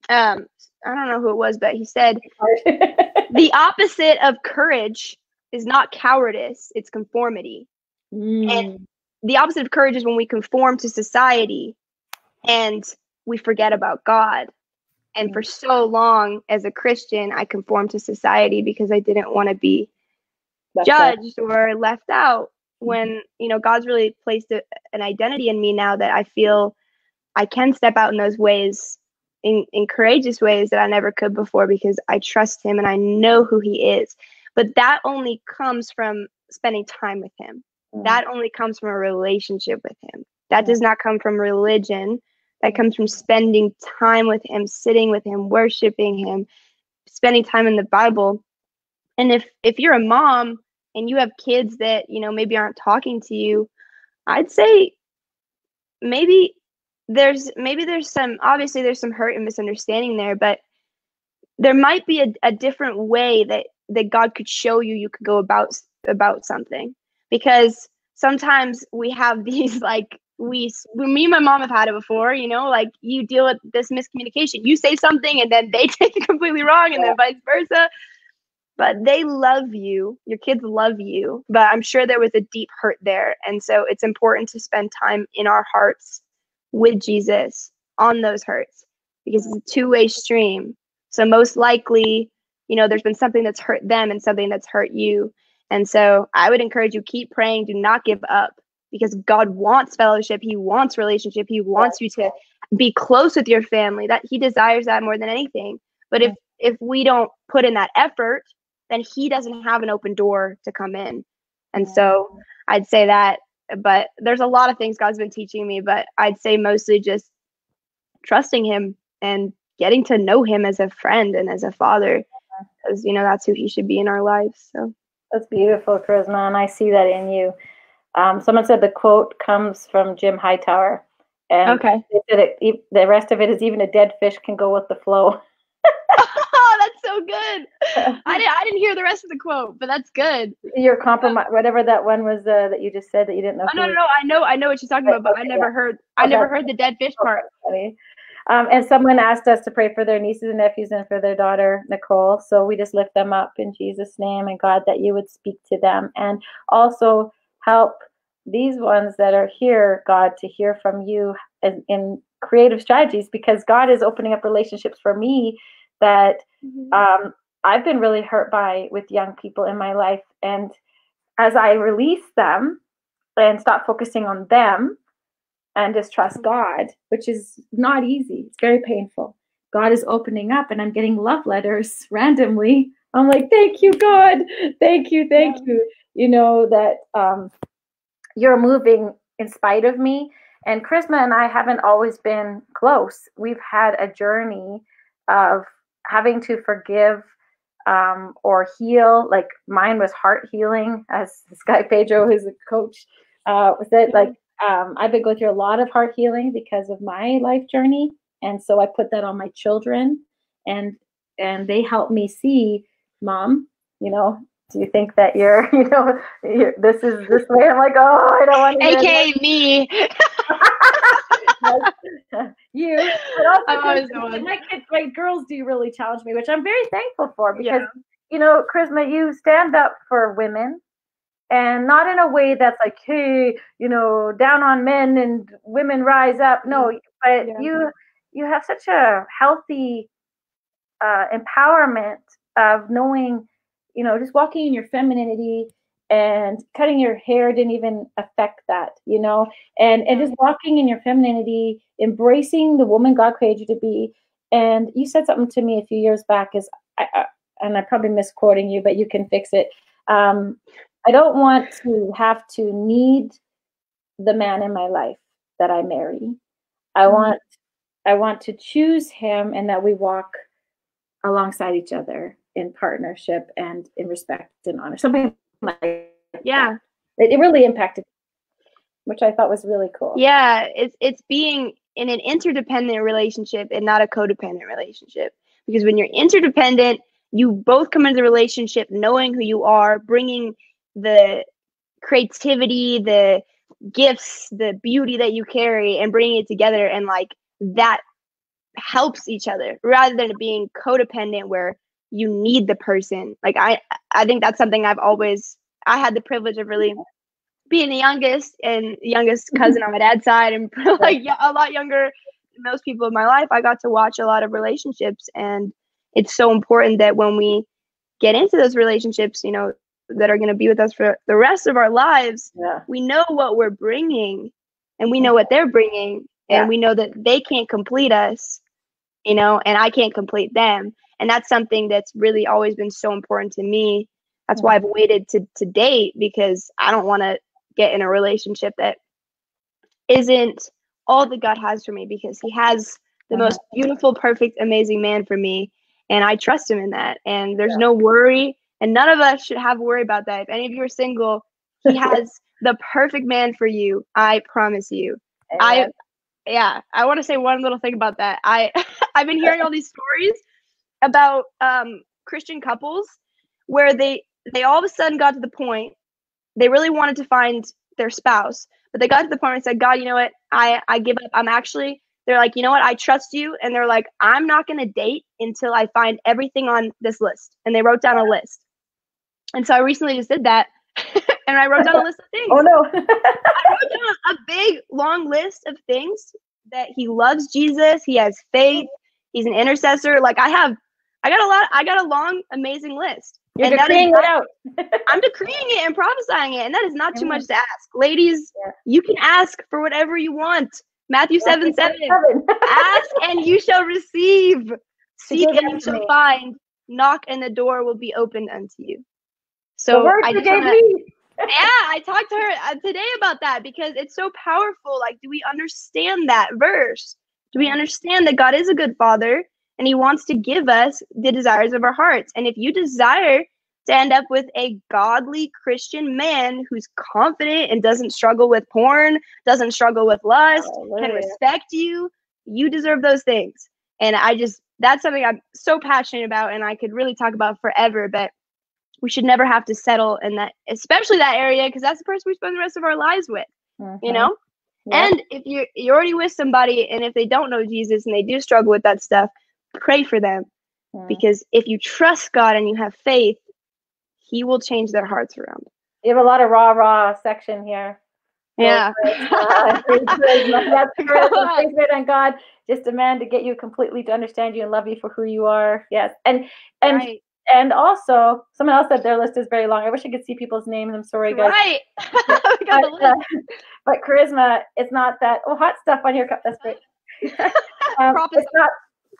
I don't know who it was, but he said, the opposite of courage is not cowardice, it's conformity. And the opposite of courage is when we conform to society and we forget about God. And for so long as a Christian, I conformed to society because I didn't want to be judged or left out, when, God's really placed an identity in me now that I feel I can step out in those ways, in courageous ways that I never could before, because I trust him and I know who he is. But that only comes from spending time with him. Mm. That only comes from a relationship with him. That does not come from religion. That comes from spending time with him, sitting with him, worshiping him, spending time in the Bible. And if you're a mom and you have kids that, maybe aren't talking to you, I'd say maybe there's some, obviously there's some hurt and misunderstanding there, but there might be a different way that God could show you could go about something. Because sometimes we have these, like, me and my mom have had it before, like, you deal with this miscommunication. You say something and then they take it completely wrong, and then vice versa. But they love you. Your kids love you. But I'm sure there was a deep hurt there. And so it's important to spend time in our hearts with Jesus on those hurts, because it's a two-way stream. So most likely, there's been something that's hurt them and something that's hurt you. And so I would encourage you, keep praying. Do not give up, because God wants fellowship. He wants relationship. He wants you to be close with your family. That he desires that more than anything. But if we don't put in that effort, then he doesn't have an open door to come in. And so I'd say that, but there's a lot of things God's been teaching me, but I'd say mostly just trusting him and getting to know him as a friend and as a father, because, that's who he should be in our lives. So that's beautiful, Karisma, and I see that in you. Someone said the quote comes from Jim Hightower, and they said the rest of it is, even a dead fish can go with the flow. Oh, that's so good. I didn't hear the rest of the quote, but that's good. Your compromise, whatever that one was that you just said that you didn't know. Oh, no, I know what she's talking about, but I never heard the dead fish part. And someone asked us to pray for their nieces and nephews and for their daughter, Nicole. So we just lift them up in Jesus' name, and God, that you would speak to them, and also help these ones that are here, God, to hear from you in creative strategies, because God is opening up relationships for me that I've been really hurt by with young people in my life. And as I release them and stop focusing on them and just trust God, which is not easy, it's very painful, God is opening up, and I'm getting love letters randomly. I'm like, thank you, God. Thank you. That you're moving in spite of me. And Karisma and I haven't always been close. We've had a journey of having to forgive or heal. Like, mine was heart healing, as this guy Pedro, who's a coach, said. Like, I've been going through a lot of heart healing because of my life journey, and so I put that on my children, and they help me see, Mom, do you think that you're this is this way? I'm like, oh, I don't want to. AKA me. You, but also my kids, my girls do really challenge me, which I'm very thankful for, because Karisma, you stand up for women, and not in a way that's like, hey, down on men and women rise up. No, but you have such a healthy empowerment of knowing, just walking in your femininity, and cutting your hair didn't even affect that, and just walking in your femininity, embracing the woman God created you to be. And you said something to me a few years back, and I'm probably misquoting you, but you can fix it. I don't want to have to need the man in my life that I marry. I want to choose him, and that we walk alongside each other in partnership and in respect and honor. Something like that. It really impacted me, which I thought was really cool. Yeah, it's being in an interdependent relationship and not a codependent relationship. Because when you're interdependent, you both come into the relationship knowing who you are, bringing the creativity, the gifts, the beauty that you carry, and bringing it together, and like that helps each other, rather than it being codependent where you need the person. Like I think that's something I had the privilege of really being the youngest cousin on my dad's side, and like a lot younger than most people in my life. I got to watch a lot of relationships, and it's so important that when we get into those relationships, that are going to be with us for the rest of our lives, we know what we're bringing, and we know what they're bringing, and we know that they can't complete us, and I can't complete them. And that's something that's really always been so important to me That's why I've waited to date, because I don't want to get in a relationship that isn't all that God has for me, because he has the most beautiful, perfect, amazing man for me. And I trust him in that. And there's no worry. And none of us should have worry about that. If any of you are single, he has the perfect man for you. I promise you. Amen. I want to say one little thing about that. I've been hearing all these stories about Christian couples where they all of a sudden got to the point they really wanted to find their spouse, but they got to the point and said, God, you know what? I give up. They're like, you know what? I trust you. And they're like, I'm not going to date until I find everything on this list. And they wrote down a list. And so I recently just did that. And I wrote down a list of things. Oh no. I wrote down a big, long list of things that he loves Jesus. He has faith. He's an intercessor. Like I got a long, amazing list. You're decreeing it out. I'm decreeing it and prophesying it. And that is not too much to ask. Ladies, you can ask for whatever you want. Matthew 7:7. Ask and you shall receive. Seek and you shall find. Knock and the door will be opened unto you. So I talked to her today about that, because it's so powerful. Like, do we understand that verse? Do we understand that God is a good father and he wants to give us the desires of our hearts? And if you desire to end up with a godly Christian man who's confident and doesn't struggle with porn, doesn't struggle with lust, can respect you, you deserve those things. And that's something I'm so passionate about, and I could really talk about forever, but we should never have to settle in that, especially that area, because that's the person we spend the rest of our lives with, you know? Yep. And if you're already with somebody, and if they don't know Jesus and they do struggle with that stuff, pray for them. Because if you trust God and you have faith, he will change their hearts around. You have a lot of raw section here. Yeah. That's faith on God, just a man to get you completely to understand you and love you for who you are. Yes. And also, someone else said their list is very long. I wish I could see people's names. I'm sorry, guys. Right. But Karisma, it's not that, hot stuff on your cup. That's great. It's not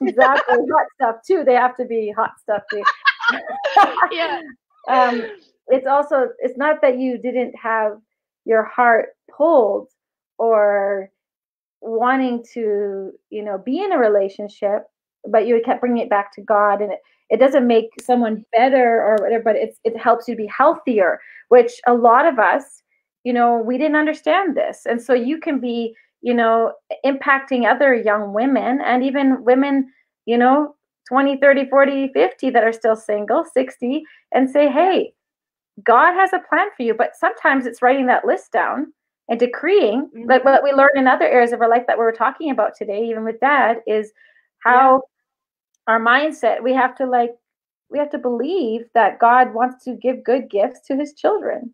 exactly hot stuff, too. They have to be hot stuff, too. Yeah. It's not that you didn't have your heart pulled or wanting to, be in a relationship, but you kept bringing it back to God, and it doesn't make someone better or whatever, but it helps you to be healthier, which a lot of us, we didn't understand this. And so you can be, impacting other young women, and even women, 20, 30, 40, 50 that are still single, 60, and say, hey, God has a plan for you. But sometimes it's writing that list down and decreeing, like what we learn in other areas of our life that we were talking about today, even with Dad, is how our mindset, we have to believe that God wants to give good gifts to his children.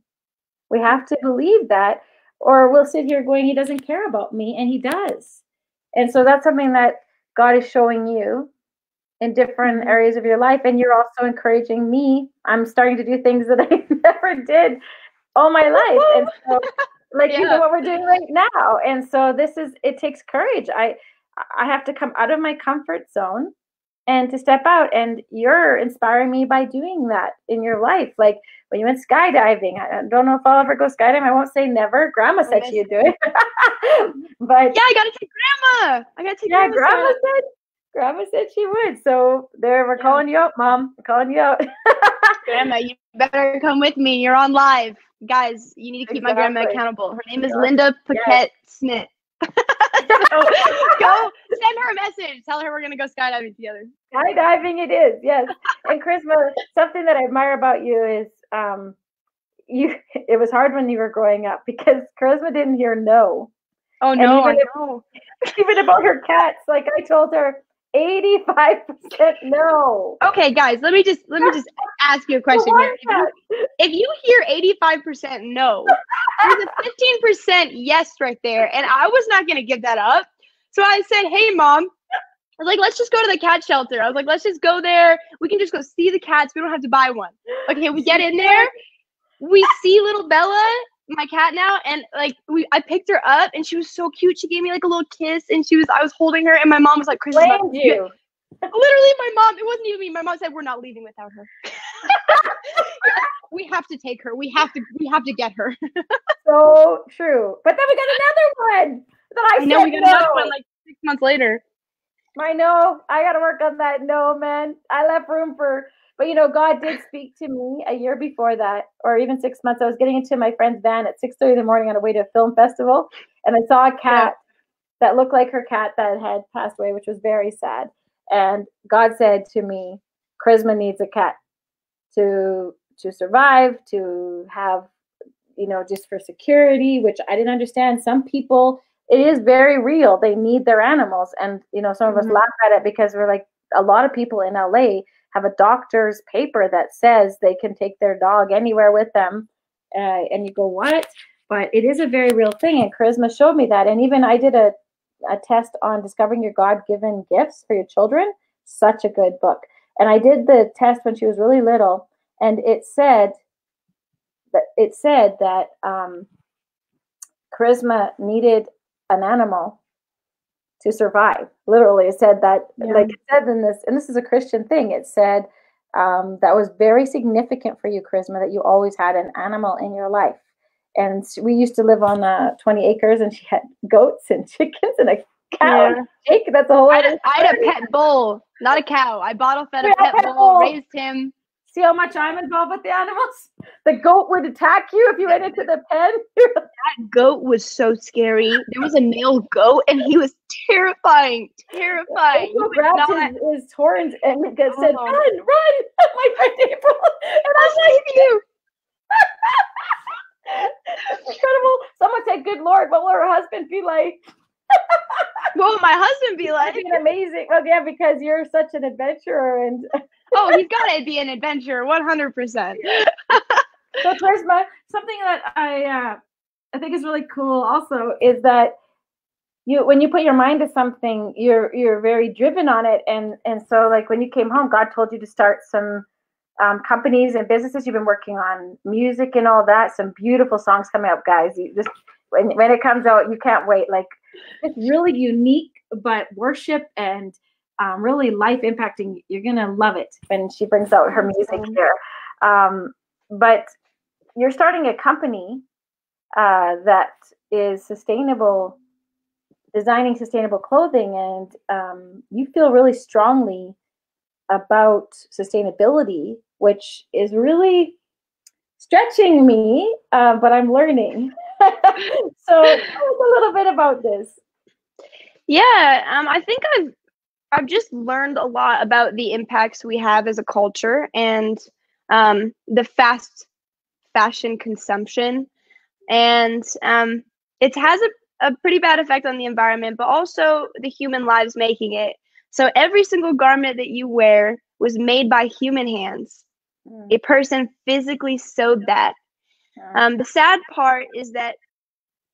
We have to believe that, or we'll sit here going, he doesn't care about me, and he does. And so that's something that God is showing you in different areas of your life. And you're also encouraging me. I'm starting to do things that I never did all my life. And so what we're doing right now. And so it takes courage. I have to come out of my comfort zone and to step out. And you're inspiring me by doing that in your life. Like when you went skydiving, I don't know if I'll ever go skydiving. I won't say never. Grandma said she'd do it. But yeah, I got to take Grandma. Grandma said she would. So we're calling you out, Mom. We're calling you out. Grandma, you better come with me. You're on live. Guys, you need to keep my grandma accountable. Her name is Linda Paquette Smith. So go send her a message. Tell her we're going to go skydiving together. Skydiving it is, yes. And Karisma, something that I admire about you is it was hard when you were growing up, because Karisma didn't hear no. Oh, no, I know. Even about her cats, like I told her, 85% no. Okay, guys, let me just ask you a question here. If you hear 85% no, there's a 15% yes right there, and I was not going to give that up. So I said, hey, Mom, I was like, let's just go to the cat shelter. I was like, let's just go there. We can just go see the cats. We don't have to buy one. Okay, we get in there. We see little Bella, my cat now, and I picked her up, and she was so cute. She gave me like a little kiss, and I was holding her, and my mom was like, Karisma, blamed you. Literally, my mom, it wasn't even me. My mom said, we're not leaving without her. We have to take her. We have to get her. So true. But then we got another one that I know said we got no. another one like 6 months later. I know. I got to work on that. No, man. I left room for, but God did speak to me a year before that, or even 6 months. I was getting into my friend's van at 6:30 in the morning on the way to a film festival, and I saw a cat that looked like her cat that had passed away, which was very sad. And God said to me, Karisma needs a cat to survive, to have, just for security, which I didn't understand. Some people, it is very real. They need their animals. And, some of us laugh at it because we're like, a lot of people in LA have a doctor's paper that says they can take their dog anywhere with them. And you go, what? But it is a very real thing. And Karisma showed me that. And even I did a test on discovering your God-given gifts for your children. Such a good book. And I did the test when she was really little. And it said that Karisma needed an animal to survive. Literally, it said that, like it said in this, and this is a Christian thing. It said that was very significant for you, Karisma, that you always had an animal in your life. And we used to live on 20 acres, and she had goats and chickens and a cow. And a pig. That's a whole other. I had a pet bull, not a cow. I bottle fed a pet bull, raised him. See how much I'm involved with the animals? The goat would attack you if you went into the pen. That goat was so scary. There was a male goat, and he was terrifying. He grabbed his horns and said, run, my friend April. And I was like, you. That's incredible. Someone said, good Lord, what will her husband be like? What will my husband be like? Amazing. Well, yeah, because you're such an adventurer. And oh, he's got to be an adventurer, 100%. So, Karisma, something that I think is really cool also is that when you put your mind to something, you're very driven on it. And so, like, when you came home, God told you to start some companies and businesses. You've been working on music and all that. Some beautiful songs coming up, guys. You just when it comes out, you can't wait. Like, it's really unique, but worship and really life impacting. You're gonna love it when she brings out her music here. But you're starting a company that is sustainable, designing sustainable clothing, and you feel really strongly about sustainability, which is really stretching me, but I'm learning. So tell us a little bit about this. Yeah, I think I've just learned a lot about the impacts we have as a culture and the fast fashion consumption, and it has a pretty bad effect on the environment, but also the human lives making it. So every single garment that you wear was made by human hands. A person physically sewed that. The sad part is that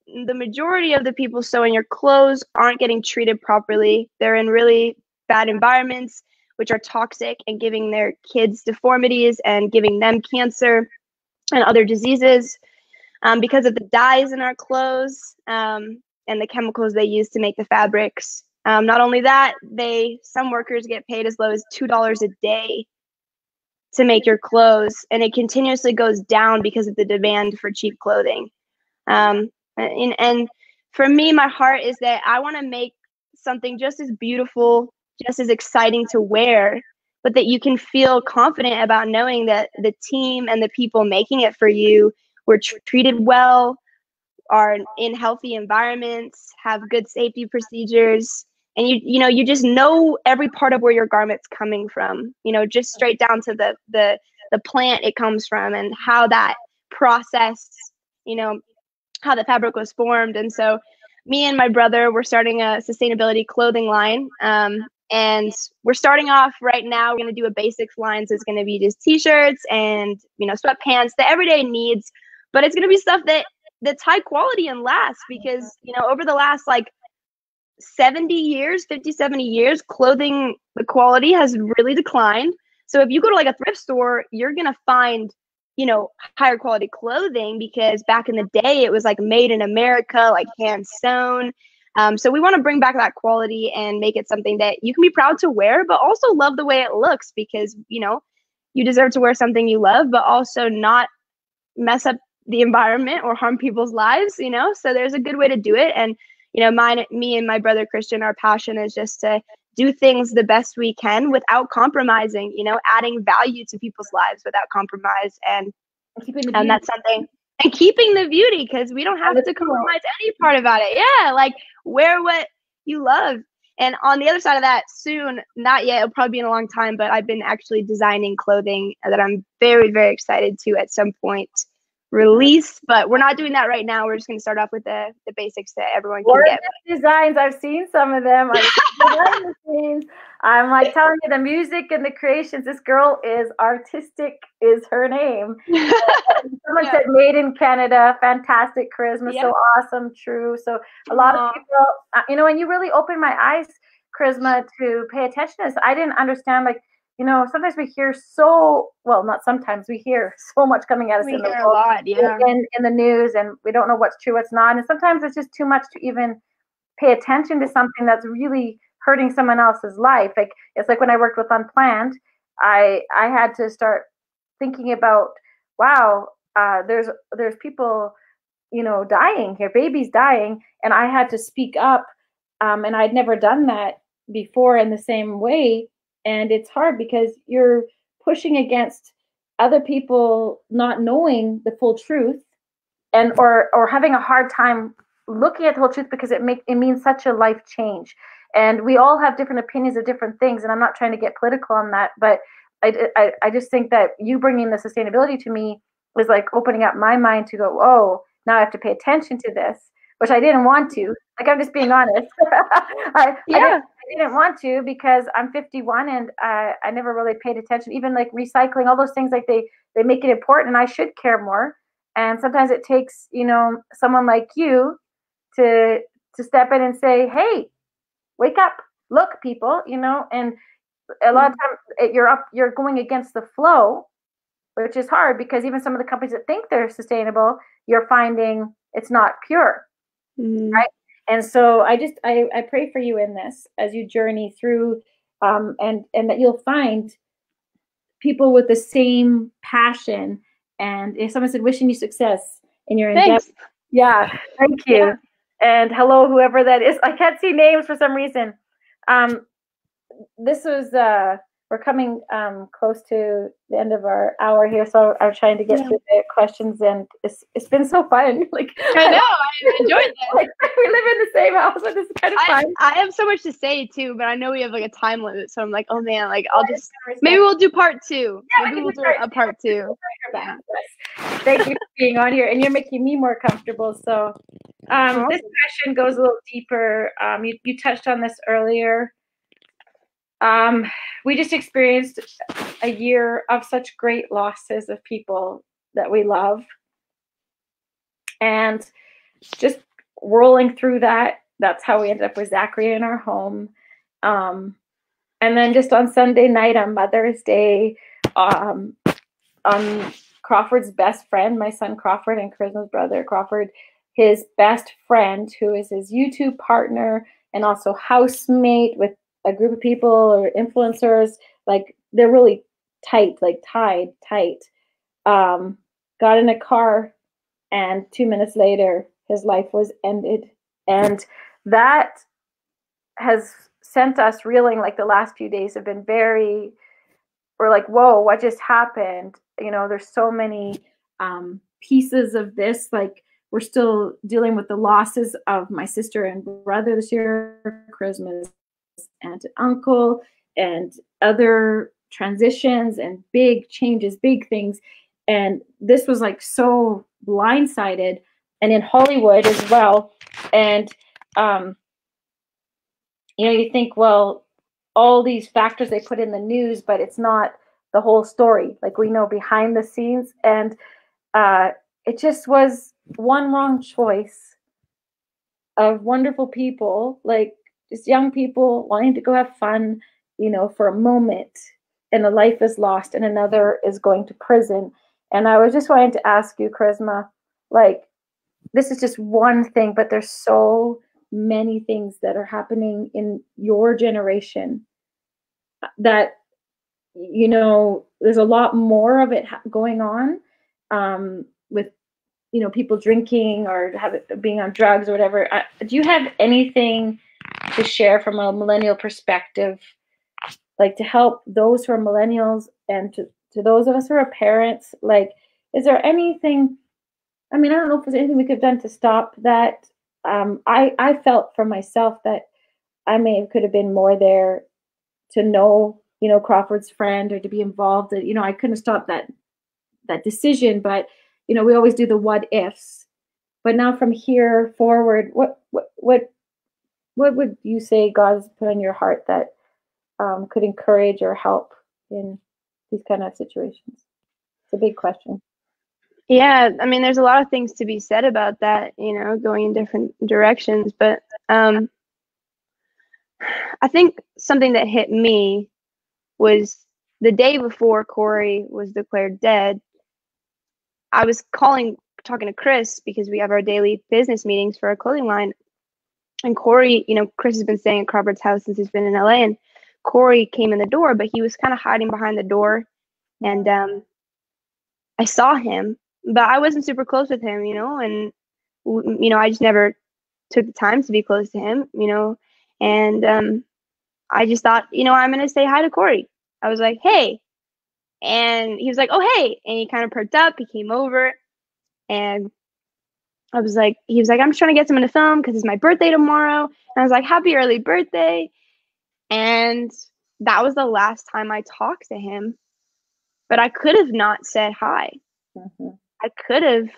the majority of the people sewing your clothes aren't getting treated properly. They're in really bad environments, which are toxic and giving their kids deformities and giving them cancer and other diseases because of the dyes in our clothes and the chemicals they use to make the fabrics. Not only that, some workers get paid as low as $2 a day to make your clothes, and it continuously goes down because of the demand for cheap clothing. And for me, my heart is that I want to make something just as beautiful, just as exciting to wear, but that you can feel confident about knowing that the team and the people making it for you were treated well, are in healthy environments, have good safety procedures, and you just know every part of where your garment's coming from, just straight down to the plant it comes from and how that process, how the fabric was formed. And so me and my brother, we're starting a sustainability clothing line. And we're starting off right now. We're going to do a basics line. So it's going to be just t-shirts and, sweatpants, the everyday needs, but it's going to be stuff that's high quality and lasts because, over the last 70 years, clothing, the quality has really declined. So if you go to a thrift store, you're going to find, higher quality clothing because back in the day, it was made in America, hand sewn. So we want to bring back that quality and make it something that you can be proud to wear, but also love the way it looks because, you deserve to wear something you love, but also not mess up the environment or harm people's lives, you know? So there's a good way to do it. And, you know, me and my brother Christian, our passion is just to do things the best we can without compromising, you know, adding value to people's lives without compromise. And that's something, and keeping the beauty, because we don't have to compromise any part about it. Yeah, like wear what you love. And on the other side of that, soon, not yet, it'll probably be in a long time, but I've been actually designing clothing that I'm very, very excited to at some point release, but we're not doing that right now. We're just going to start off with the basics that everyone can get. Designs, I've seen some of them. I'm like telling you, the music and the creations, this girl is artistic, is her name. Someone said made in Canada, fantastic, Karisma, so awesome, true. So a lot of people, you know, and you really opened my eyes, Karisma, to pay attention to this. I didn't understand, like, you know, sometimes we hear not sometimes, we hear so much coming at us in the world, a lot, in the news, and we don't know what's true, what's not. And sometimes it's just too much to even pay attention to something that's really hurting someone else's life. Like, it's like when I worked with Unplanned, I had to start thinking about, wow, there's people, you know, dying here, babies dying, and I had to speak up, and I'd never done that before in the same way. And it's hard because you're pushing against other people not knowing the full truth, and or having a hard time looking at the whole truth, because it means such a life change. And we all have different opinions of different things, and I'm not trying to get political on that, but I just think that you bringing the sustainability to me was like opening up my mind to go, oh, now I have to pay attention to this, which I didn't want to. Like, I'm just being honest. I didn't want to, because I'm 51 and I never really paid attention. Even like recycling, all those things, like they make it important, and I should care more. And sometimes it takes, you know, someone like you to step in and say, hey, wake up, look, people, you know. And a lot of times you're going against the flow, which is hard, because even some of the companies that think they're sustainable, you're finding it's not pure, right? And so I pray for you in this as you journey through, and that you'll find people with the same passion. And if someone said, wishing you success in your endeavor. Yeah, thank you. Yeah. And hello, whoever that is. I can't see names for some reason. This was we're coming close to the end of our hour here, so I'm trying to get through the questions, and it's been so fun. Like, I know, I enjoyed this. Like, we live in the same house, but this is kind of fun. I have so much to say too, but I know we have like a time limit, so I'm like, oh man, like maybe we'll do part 2. Yeah, maybe we'll do a part 2. Yeah. Thank you for being on here, and you're making me more comfortable. So this question goes a little deeper. You touched on this earlier. We just experienced a year of such great losses of people that we love. And just rolling through that, that's how we ended up with Zachary in our home. And then just on Sunday night, on Mother's Day, on Crawford's best friend, my son Crawford, and Karisma's brother Crawford, his best friend, who is his YouTube partner and also housemate with a group of people or influencers, like they're really tight, like tied tight, got in a car, and 2 minutes later his life was ended. And that has sent us reeling. Like, the last few days have been we're like, whoa, what just happened? You know, there's so many pieces of this. Like, we're still dealing with the losses of my sister and brother this year, Karisma's aunt and uncle, and other transitions and big changes, big things. And this was like so blindsided, and in Hollywood as well. And you know, you think, well, all these factors they put in the news, but it's not the whole story. Like, we know behind the scenes, and it just was one wrong choice of wonderful people, like just young people wanting to go have fun, you know, for a moment, and a life is lost and another is going to prison. And I was just wanting to ask you, Karisma, like, this is just one thing, but there's so many things that are happening in your generation that you know, there's a lot more of it going on, with, you know, people drinking or being on drugs or whatever. Do you have anything to share from a millennial perspective, like to help those who are millennials and to those of us who are parents? Like, is there anything? I mean, I don't know if there's anything we could have done to stop that. I felt for myself that could have been more there to know, you know, Crawford's friend, or to be involved. You know, I couldn't have stopped that decision, but you know, we always do the what ifs. But now from here forward, what would you say God's put on your heart that could encourage or help in these kind of situations? It's a big question. Yeah, I mean, there's a lot of things to be said about that, you know, going in different directions. But I think something that hit me was the day before Corey was declared dead. I was talking to Chris, because we have our daily business meetings for our clothing line. And Corey, you know, Chris has been staying at Crawford's house since he's been in LA, and Corey came in the door, but he was kind of hiding behind the door. And I saw him, but I wasn't super close with him, you know, and, you know, I just never took the time to be close to him, you know, and I just thought, you know, I'm going to say hi to Corey. I was like, hey. And he was like, oh, hey. And he kind of perked up. He came over, and he was like, I'm just trying to get someone to film because it's my birthday tomorrow. And I was like, happy early birthday. And that was the last time I talked to him. But I could have not said hi. Mm-hmm. I could have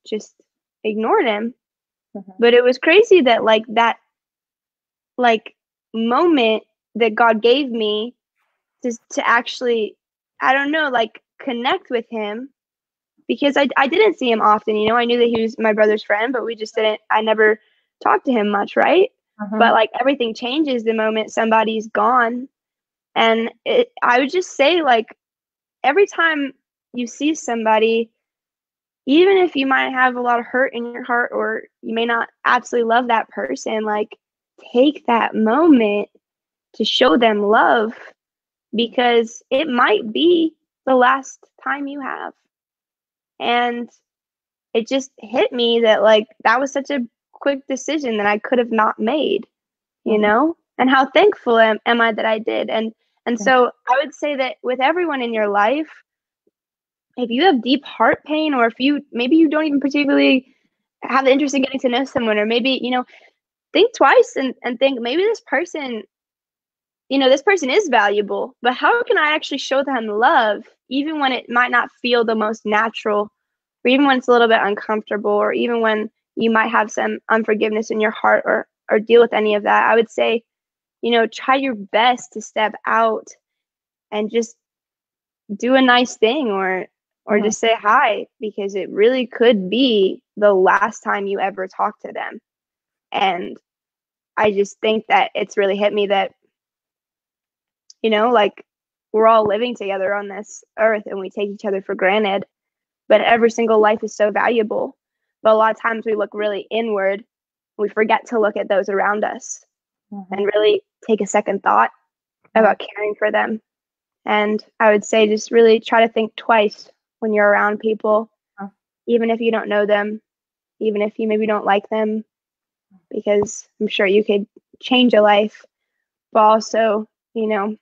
just ignored him. Mm-hmm. But it was crazy that that moment that God gave me to actually, I don't know, connect with him, because I didn't see him often, you know. I knew that he was my brother's friend, but I never talked to him much, right? Mm-hmm. But everything changes the moment somebody's gone. And I would just say, every time you see somebody, even if you might have a lot of hurt in your heart, or you may not absolutely love that person, take that moment to show them love, because it might be the last time you have. And it just hit me that that was such a quick decision that I could have not made, you know, and how thankful am I that I did. And so I would say that with everyone in your life, if you have deep heart pain, or if maybe you don't even particularly have the interest in getting to know someone, or maybe, you know, think twice and think, maybe this person, you know, this person is valuable, but how can I actually show them love, even when it might not feel the most natural, or even when it's a little bit uncomfortable, or even when you might have some unforgiveness in your heart, or deal with any of that. I would say, you know, try your best to step out and just do a nice thing, or just say hi, because it really could be the last time you ever talk to them. And I just think that it's really hit me that, you know, we're all living together on this earth, and we take each other for granted, but every single life is so valuable. But a lot of times we look really inward. We forget to look at those around us, and really take a second thought about caring for them. And I would say, just really try to think twice when you're around people, even if you don't know them, even if you maybe don't like them, because I'm sure you could change a life, but also, you know,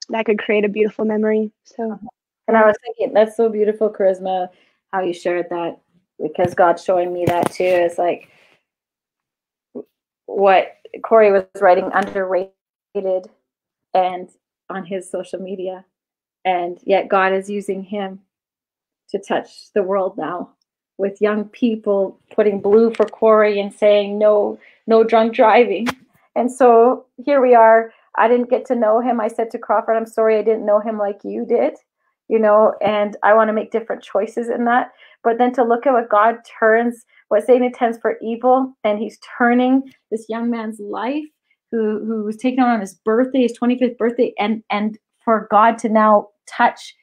that could create a beautiful memory. So, and I was thinking, that's so beautiful, Karisma, how you shared that, because God's showing me that too. It's like what Corey was writing, underrated, and on his social media, and yet God is using him to touch the world now, with young people putting blue for Corey and saying no drunk driving. And so here we are. I didn't get to know him. I said to Crawford, I'm sorry I didn't know him like you did, you know, and I want to make different choices in that. But then to look at what God turns, what Satan intends for evil, and he's turning this young man's life, who was taken on his birthday, his 25th birthday, and for God to now touch,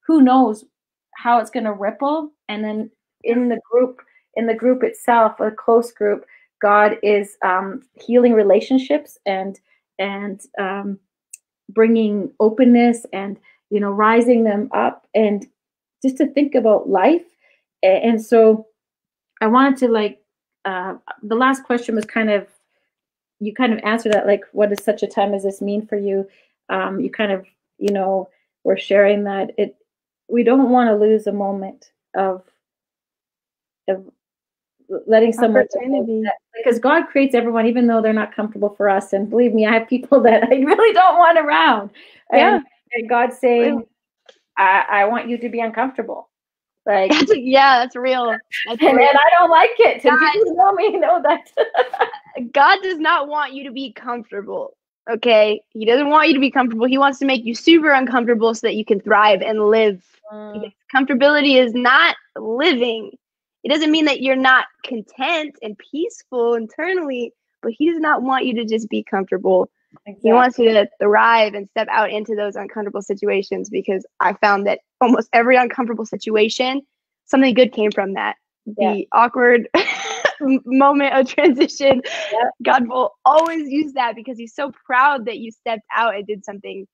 who knows how it's going to ripple. And then in the group itself, a close group, God is healing relationships and bringing openness and, rising them up and just to think about life. And so I wanted to the last question was you kind of answered that, like, what does such a time as this mean for you? You kind of, were sharing that we don't want to lose a moment of letting someone, because God creates everyone, even though they're not comfortable for us. And believe me, I have people that I really don't want around. And God's saying, I want you to be uncomfortable. Like, that's real. And I don't like it. And people who know me know that. God does not want you to be comfortable. Okay, He doesn't want you to be comfortable. He wants to make you super uncomfortable so that you can thrive and live. Because comfortability is not living. It doesn't mean that you're not content and peaceful internally, but He does not want you to just be comfortable. Exactly. He wants you to thrive and step out into those uncomfortable situations, because I found that almost every uncomfortable situation, something good came from that. The awkward moment of transition, God will always use that because He's so proud that you stepped out and did something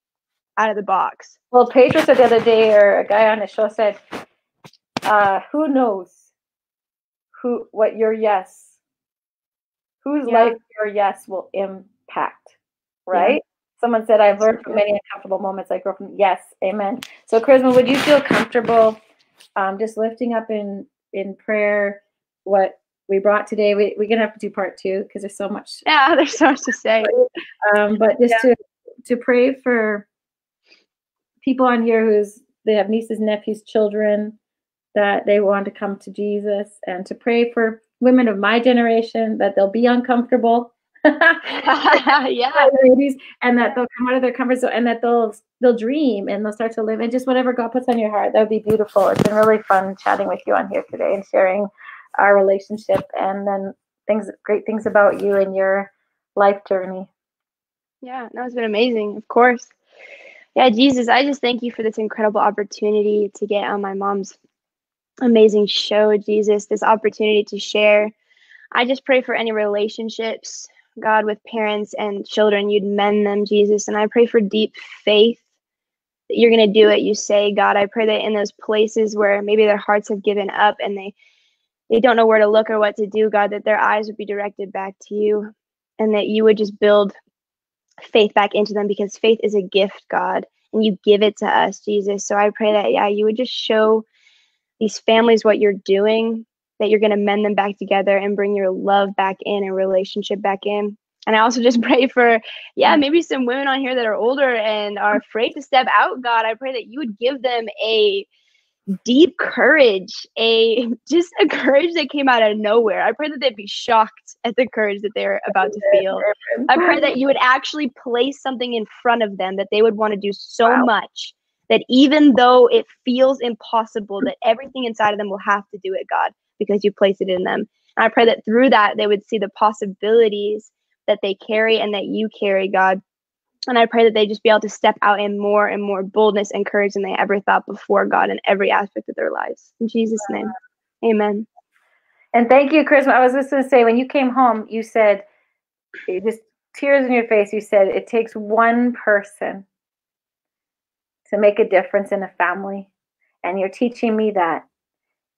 out of the box. Well, Pedro said the other day, or a guy on the show said, who knows what your yes, whose life your yes will impact, right? Yeah. Someone said, I've learned from many uncomfortable moments I grew from. Yes, amen. So, Karisma, would you feel comfortable just lifting up in prayer what we brought today? We're going to have to do part 2 because there's so much. Yeah, there's so much to say. But just to pray for people on here they have nieces, nephews, children that they want to come to Jesus, and to pray for women of my generation that they'll be uncomfortable. And that they'll come out of their comfort zone, and that they'll dream and they'll start to live, and just whatever God puts on your heart. That would be beautiful. It's been really fun chatting with you on here today and sharing our relationship, and then great things about you and your life journey. Yeah, no, it's been amazing, of course. Yeah, Jesus, I just thank you for this incredible opportunity to get on my mom's amazing show, Jesus, this opportunity to share. I just pray for any relationships, God, with parents and children, you'd mend them, Jesus. And I pray for deep faith that you're going to do what you say, God. I pray that in those places where maybe their hearts have given up and they don't know where to look or what to do, God, that their eyes would be directed back to you, and that you would just build faith back into them, because faith is a gift, God, and you give it to us, Jesus. So I pray that, you would just show these families what you're doing, that you're going to mend them back together and bring your love back in and relationship back in. And I also just pray for, maybe some women on here that are older and are afraid to step out, God. I pray that you would give them a deep courage, just a courage that came out of nowhere. I pray that they'd be shocked at the courage that they're about to feel. I pray that you would actually place something in front of them that they would want to do so much, that even though it feels impossible, that everything inside of them will have to do it, God, because you place it in them. And I pray that through that, they would see the possibilities that they carry and that you carry, God. And I pray that they just be able to step out in more and more boldness and courage than they ever thought before, God, in every aspect of their lives. In Jesus' name, amen. And thank you, Karisma. I was just going to say, when you came home, you said, just tears in your face, you said, it takes one person to make a difference in a family. And you're teaching me that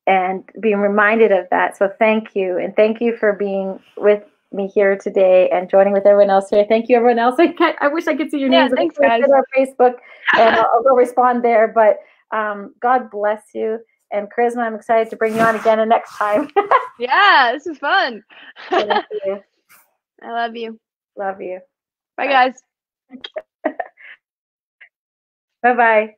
and being reminded of that. So thank you. And thank you for being with me here today and joining with everyone else here. Thank you, everyone else. I wish I could see your names. Thanks, guys. On our Facebook, and I'll go respond there. But God bless you. And Karisma, I'm excited to bring you on again next time. Yeah, this is fun. Thank you. I love you. Love you. Bye, guys. Bye-bye.